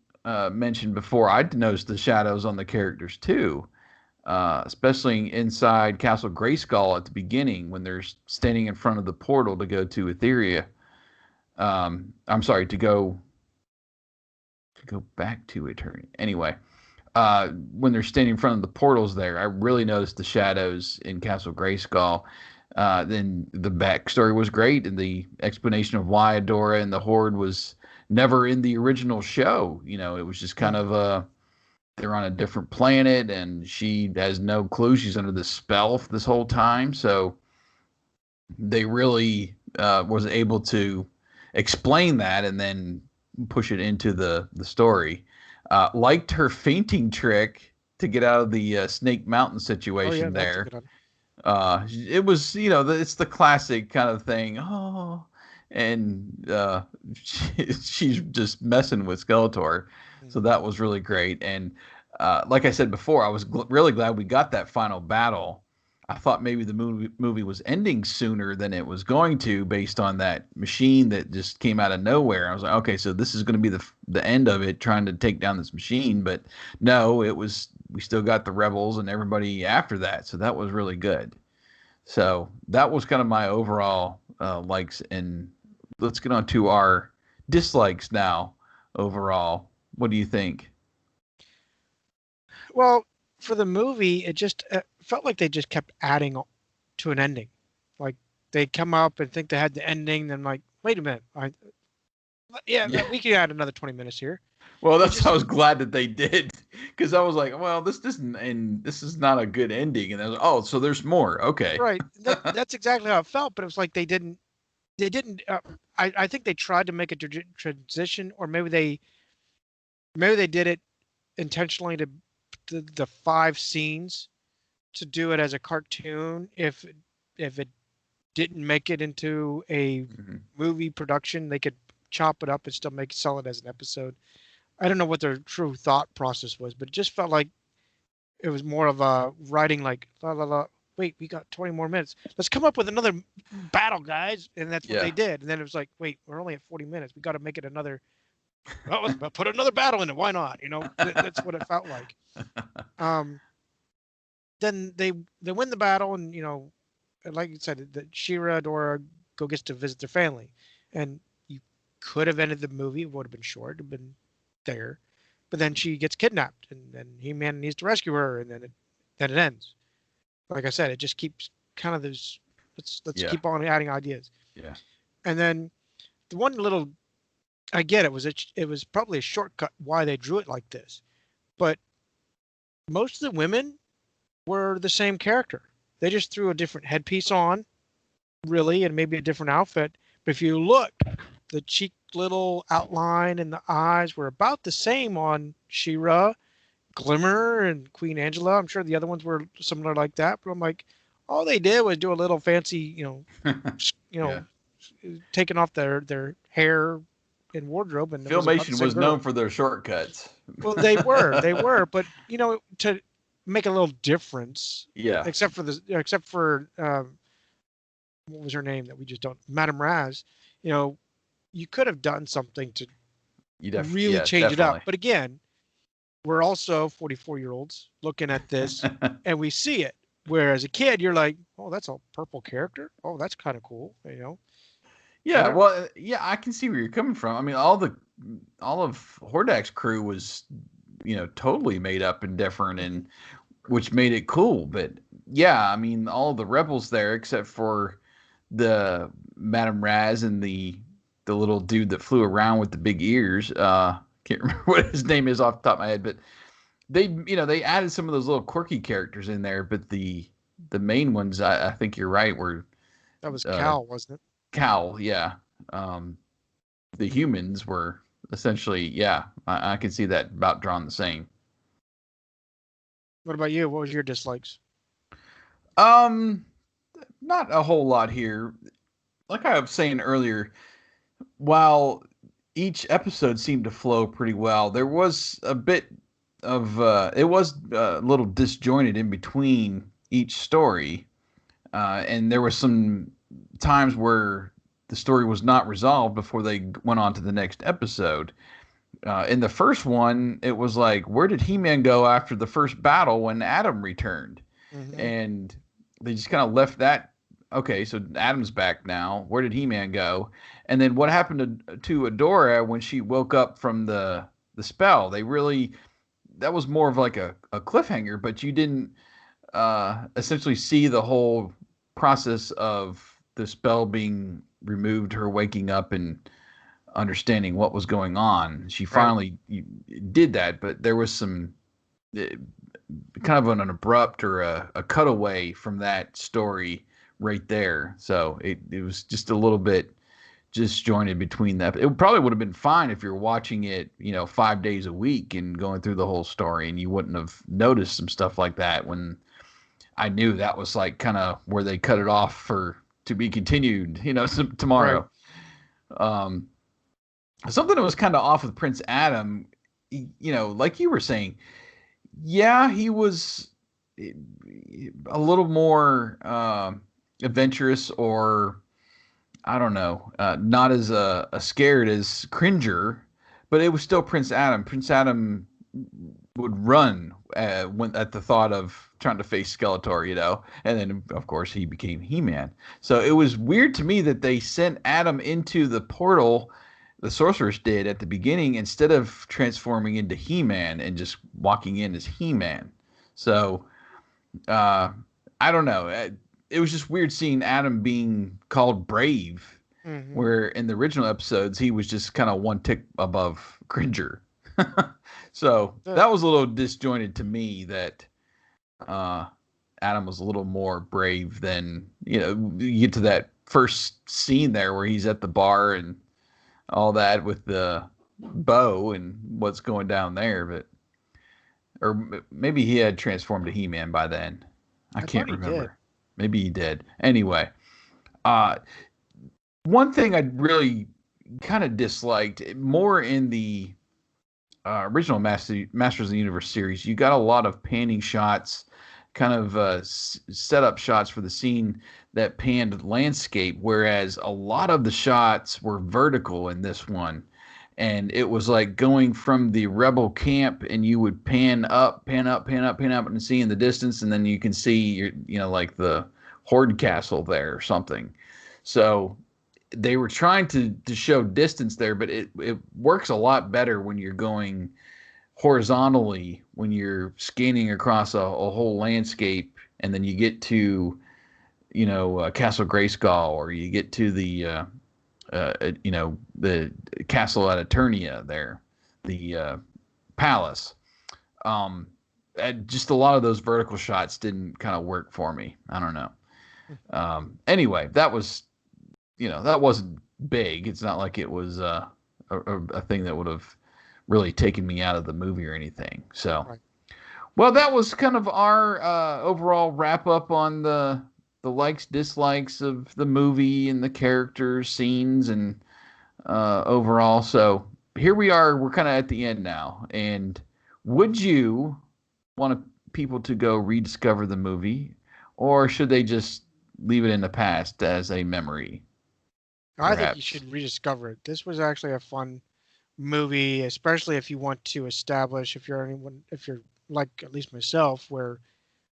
mentioned before, I'd noticed the shadows on the characters too, especially inside Castle Grayskull at the beginning when they're standing in front of the portal to go to Etheria. I'm sorry, to go back to Eternia. Anyway, when they're standing in front of the portals there, I really noticed the shadows in Castle Grayskull. Then the backstory was great, and the explanation of why Adora and the Horde was never in the original show. It was just Yeah. kind of they're on a different planet, and she has no clue. She's under the spell this whole time. So they really was able to explain that and then push it into the story. Liked her fainting trick to get out of the Snake Mountain Oh yeah, situation that's a there. good one. It was, it's the classic kind of thing. Oh, and she's just messing with Skeletor. So Mhm. that was really great. And like I said before, I was really glad we got that final battle. I thought maybe the movie was ending sooner than it was going to, based on that machine that just came out of nowhere. I was like, okay, so this is going to be the end of it, trying to take down this machine. But no, it was, we still got the rebels and everybody after that. So that was really good. So that was kind of my overall likes. And let's get on to our dislikes now. Overall, what do you think? Well, for the movie, it just felt like they just kept adding to an ending. Like they come up and think they had the ending, then like, wait a minute, yeah, Yeah. we can add another 20 minutes here. Well, It that's, I just was glad that they did, because I was like, well, this doesn't, and this is not a good ending. And I was like, oh, so there's more. Okay. right. That's exactly how it felt, but it was like they didn't. I think they tried to make a transition, or maybe they did it intentionally to the five scenes to do it as a cartoon. If it didn't make it into a Mhm. movie production, they could chop it up and still sell it as an episode. I don't know what their true thought process was, but it just felt like it was more of a writing like la la la. Wait, we got 20 more minutes. Let's come up with another battle, guys. And that's what they Yeah. did. And then it was like, wait, we're only at 40 minutes. We got to make it another. Well, let's put another battle in it. Why not? That's what it felt like. Um, then they win the battle, and like you said, that Shira Dora go gets to visit their family, and you could have ended the movie. It would have been short, have been there, but then she gets kidnapped, and then He-Man needs to rescue her, and then it ends. Like I said, it just keeps kind of this. Let's Yeah. keep on adding ideas, Yeah. and then the one little I get it was probably a shortcut why they drew it like this, but most of the women were the same character. They just threw a different headpiece on, really, and maybe a different outfit. But if you look, the cheek little outline and the eyes were about the same on She-Ra, Glimmer, and Queen Angela. I'm sure the other ones were similar like that. But I'm like, all they did was do a little fancy, you Yeah. know, taking off their hair and wardrobe, and it was about the Filmation same was known girl. for their shortcuts. Well, they were, but to make a little difference, Yeah. except for what was her name that we just don't, Madame Raz, you know, you could have done something to really Yeah, change it up. definitely. But again, we're also 44-year-olds looking at this, and we see it. Whereas a kid, you're like, oh, that's a purple character. Oh, that's kind of cool. I Yeah, don't. well, yeah, I can see where you're coming from. I mean, all of Hordak's crew was, totally made up and different, Mhm. and which made it cool. But yeah, I mean, all of the rebels there, except for the Madame Raz and the little dude that flew around with the big ears. Can't remember what his name is off the top of my head, but they added some of those little quirky characters in there. But the main ones, I think you're right, were That was uh, Cal, wasn't it? Cal. Yeah. Um, the humans were essentially, yeah, I can see that about drawn the same. What about you? What was your dislikes? Um, Not a whole lot here. Like I was saying earlier, while each episode seemed to flow pretty well, there was a bit of it was a little disjointed in between each story, and there were some times where the story was not resolved before they went on to the next episode. In the first one, it was like, where did He-Man go after the first battle when Adam returned? Hmm. And they just kind of left that. Okay, so Adam's back now. Where did He-Man go? And then what happened to Adora when she woke up from the spell? They really, that was more of like a cliffhanger, but you didn't essentially see the whole process of the spell being removed, her waking up and understanding what was going on. She Right. finally did that, but there was some kind of an abrupt or a cutaway from that story right there. So it was just a little bit disjointed between that. It probably would have been fine if you're watching it, 5 days a week and going through the whole story, and you wouldn't have noticed some stuff like that when I knew that was like kind of where they cut it off for to be continued, Right. tomorrow. Um, Something that was kind of off with Prince Adam, like you were saying, yeah, he was a little more adventurous, or I don't know, not as scared as Cringer, but it was still Prince Adam. Prince Adam would run when at the thought of trying to face Skeletor, and then of course he became He-Man. So it was weird to me that they sent Adam into the portal. The sorceress did at the beginning instead of transforming into He-Man and just walking in as He-Man. So uh, I don't know. It was just weird seeing Adam being called brave, Hmm. where in the original episodes he was just kind of one tick above Cringer. So that was a little disjointed to me that uh, Adam was a little more brave than, you get to that first scene there where he's at the bar and all that with the bow and what's going down there, but or maybe he had transformed to He-Man by then. I I can't thought he did. remember. Maybe he did. Anyway, uh, one thing I really kind of disliked more in the original Masters of the Universe series, you got a lot of panning shots, kind of setup shots for the scene that panned landscape, whereas a lot of the shots were vertical in this one. And it was like going from the rebel camp, and you would pan up, pan up, pan up, pan up, and see in the distance, and then you can see like the Horde castle there or something. So they were trying to show distance there, but it works a lot better when you're going horizontally, when you're scanning across a whole landscape, and then you get to Castle Grayskull, or you get to the castle at Eternia there, the palace. Um, just a lot of those vertical shots didn't kind of work for me. I don't know. Anyway, that wasn't big. It's not like it was a thing that would have really taken me out of the movie or anything. So, Right. well, that was kind of our overall wrap up on the likes dislikes of the movie and the characters, scenes, and overall. So here we are. We're kind of at the end now. And would you want people to go rediscover the movie, or should they just leave it in the past as a memory? I think you should Perhaps. rediscover it. This was actually a fun movie, especially if you want to establish, if you're anyone, if you're like at least myself, where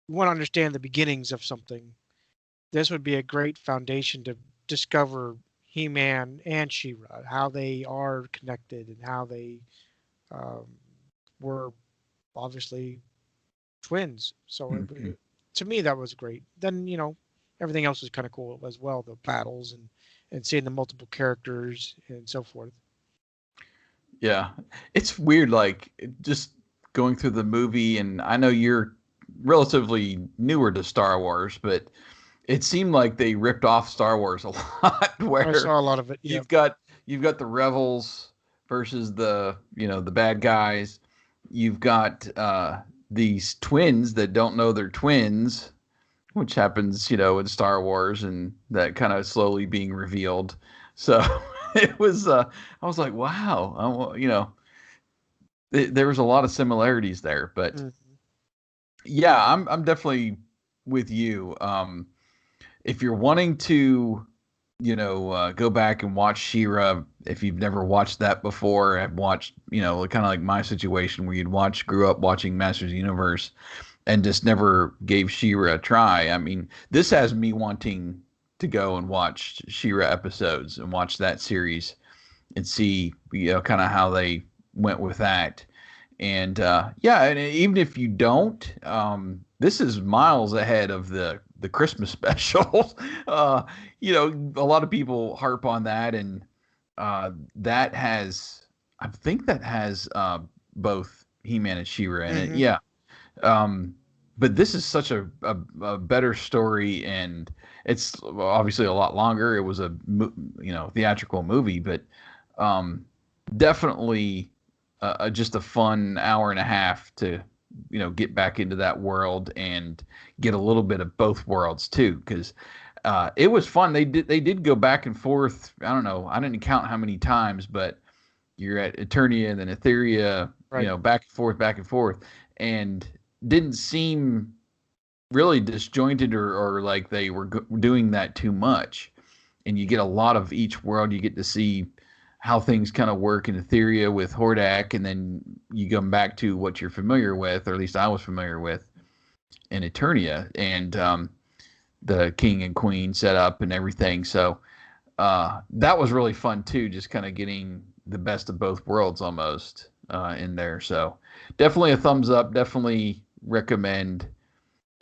you want to understand the beginnings of something. This would be a great foundation to discover He-Man and She-Ra, how they are connected and how they um, were obviously twins. So Mhm. to me, that was great. Then everything else was kind of cool as well, the battles and seeing the multiple characters and so forth. Yeah, it's weird. Like just going through the movie, and I know you're relatively newer to Star Wars, but it seemed like they ripped off Star Wars a lot. I Where saw a lot of it. Yeah. you've got you've got the rebels versus the bad guys. You've got these twins that don't know they're twins, which happens in Star Wars, and that kind of slowly being revealed. So it was I was like, wow, there was a lot of similarities there, but Mhm. yeah, I'm definitely with you. If you're wanting to, go back and watch Shira, if you've never watched that before, have watched, kind of like my situation where grew up watching Masters of the Universe and just never gave Shira a try. I mean, this has me wanting to go and watch Shira episodes and watch that series and see, kind of how they went with that. And yeah, and even if you don't, this is miles ahead of the Christmas special. uh, a lot of people harp on that, and that has, I think that has both He-Man and She-Ra in it. Mhm. Yeah. Um, but this is such a better story, and it's obviously a lot longer. It was a theatrical movie, but um, definitely just a fun hour and a half to get back into that world and get a little bit of both worlds too, because it was fun. They did go back and forth. I don't know. I didn't count how many times, but you're at Eternia and then Aetheria, Right. back and forth, and didn't seem really disjointed or like they were doing that too much. And you get a lot of each world. You get to see how things kind of work in Etheria with Hordak, and then you come back to what you're familiar with, or at least I was familiar with in Eternia, and the king and queen setup and everything. So that was really fun too, just kind of getting the best of both worlds almost in there. So definitely a thumbs up. Definitely recommend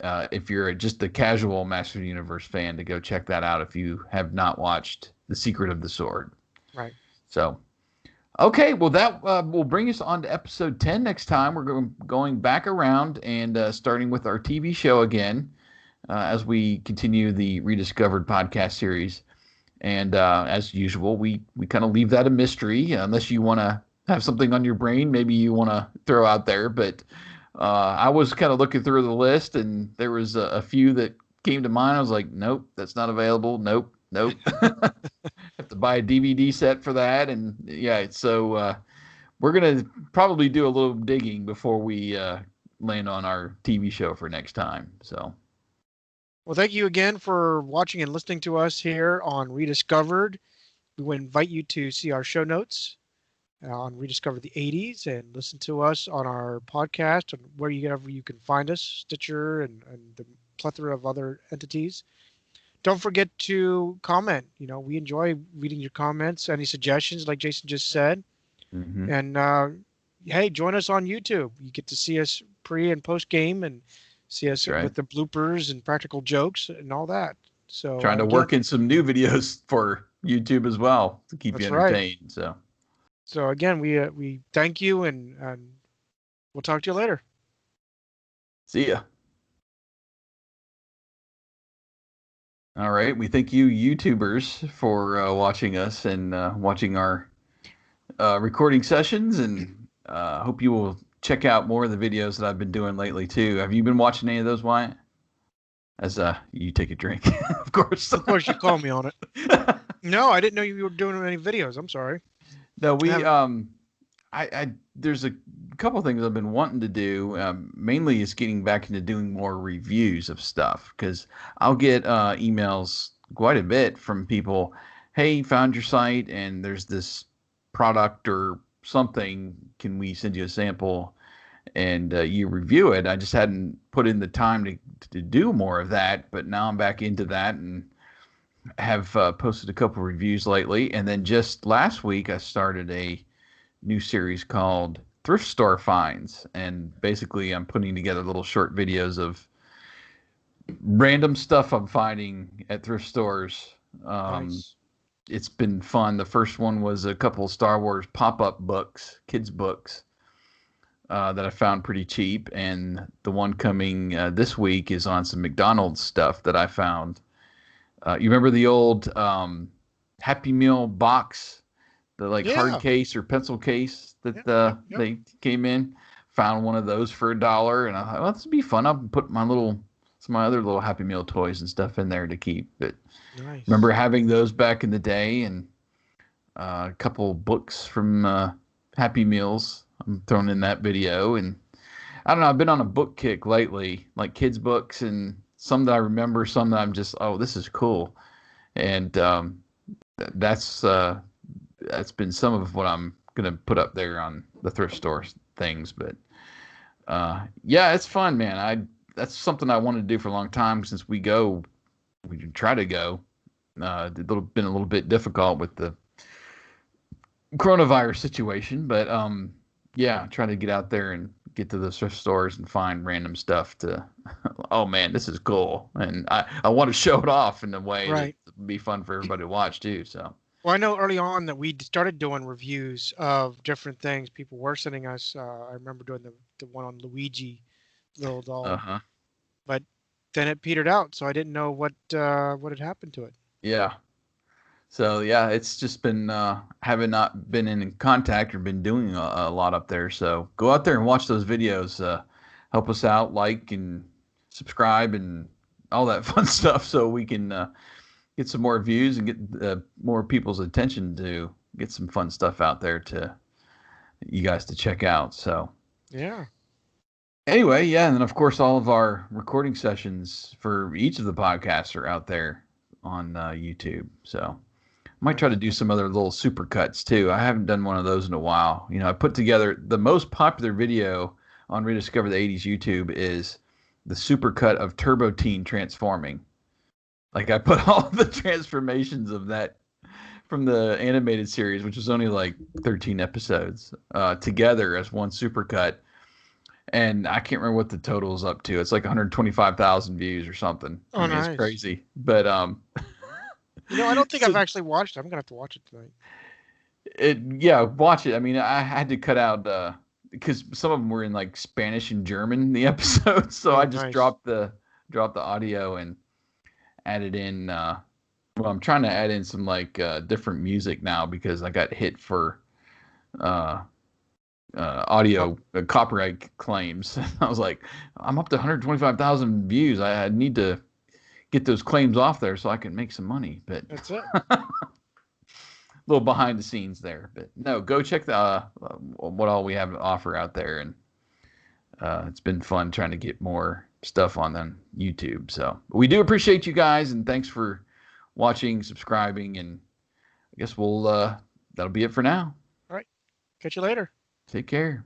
if you're just a casual Master of the Universe fan to go check that out if you have not watched The Secret of the Sword. Right. So, okay, well, that will bring us on to episode 10 next time. We're going back around and starting with our TV show again as we continue the Rediscovered podcast series. And as usual, we kind of leave that a mystery unless you want to have something on your brain maybe you want to throw out there. But I was kind of looking through the list, and there was a few that came to mind. I was like, nope, that's not available. Nope. Have to buy a DVD set for that. And yeah, so we're going to probably do a little digging before we land on our TV show for next time. So. Well, thank you again for watching and listening to us here on Rediscovered. We would invite you to see our show notes on Rediscover the 80s and listen to us on our podcast and wherever you can find us, Stitcher and the plethora of other entities. Don't forget to comment. We enjoy reading your comments, any suggestions, like Jason just said. Mm-hmm. And hey, join us on YouTube. You get to see us pre and post game and see us with the bloopers and practical jokes and all that. So trying to work in some new videos for YouTube as well to keep you entertained. Right. So again, we thank you and we'll talk to you later. See ya. All right. We thank you, YouTubers, for watching us and watching our recording sessions, and hope you will check out more of the videos that I've been doing lately, too. Have you been watching any of those, Wyatt? As you take a drink, of course. Of course, you called me on it. No, I didn't know you were doing any videos. I'm sorry. No, there's a couple things I've been wanting to do. Mainly is getting back into doing more reviews of stuff, because I'll get emails quite a bit from people. Hey, found your site and there's this product or something. Can we send you a sample and you review it? I just hadn't put in the time to do more of that, but now I'm back into that and have posted a couple reviews lately. And then just last week, I started a new series called Thrift Store Finds. And basically, I'm putting together little short videos of random stuff I'm finding at thrift stores. Nice. It's been fun. The first one was a couple of Star Wars pop-up books, kids' books, that I found pretty cheap. And the one coming this week is on some McDonald's stuff that I found. You remember the old Happy Meal box, the hard case or pencil case that they came in? Found one of those for $1, and I thought, well, this would be fun. I'll put some of my other little Happy Meal toys and stuff in there to keep. But nice. Remember having those back in the day, and a couple books from Happy Meals. I'm throwing in that video, and I don't know. I've been on a book kick lately, like kids' books, and some that I remember, some that I'm just, oh, this is cool, and that's been some of what I'm gonna put up there on the thrift store things. But yeah, it's fun, man. That's something I wanted to do for a long time since we try to go. Been a little bit difficult with the coronavirus situation, but yeah, trying to get out there and get to the thrift stores and find random stuff to, oh man, this is cool. And I want to show it off in a way that would be fun for everybody to watch too. So. Well, I know early on that we started doing reviews of different things. People were sending us, I remember doing the one on Luigi, little doll. Uh-huh. but then it petered out, so I didn't know what had happened to it. Yeah. So yeah, it's just been having not been in contact or been doing a lot up there. So go out there and watch those videos. Help us out, like and subscribe and all that fun stuff, so we can get some more views and get more people's attention to get some fun stuff out there to you guys to check out. So Yeah. anyway, yeah, and then of course all of our recording sessions for each of the podcasts are out there on YouTube. So might try to do some other little super cuts too. I haven't done one of those in a while. You know, I put together the most popular video on Rediscover the 80s YouTube is the super cut of Turbo Teen transforming. Like I put all the transformations of that from the animated series, which was only like 13 episodes, together as one super cut. And I can't remember what the total is up to. It's like 125,000 views or something. Oh, I mean, nice. It's crazy. But you know, I don't think I've actually watched it. I'm gonna have to watch it tonight. Yeah, watch it. I mean, I had to cut out because some of them were in like Spanish and German, the episodes, so I just nice. dropped the audio and added in. Well, I'm trying to add in some like different music now because I got hit for audio copyright claims. I was like, I'm up to 125,000 views. I need to get those claims off there so I can make some money. But That's it. A little behind the scenes there, but no, go check the what all we have to offer out there, and it's been fun trying to get more stuff on YouTube. So we do appreciate you guys, and thanks for watching, subscribing, and I guess we'll that'll be it for now. All right, catch you later. Take care.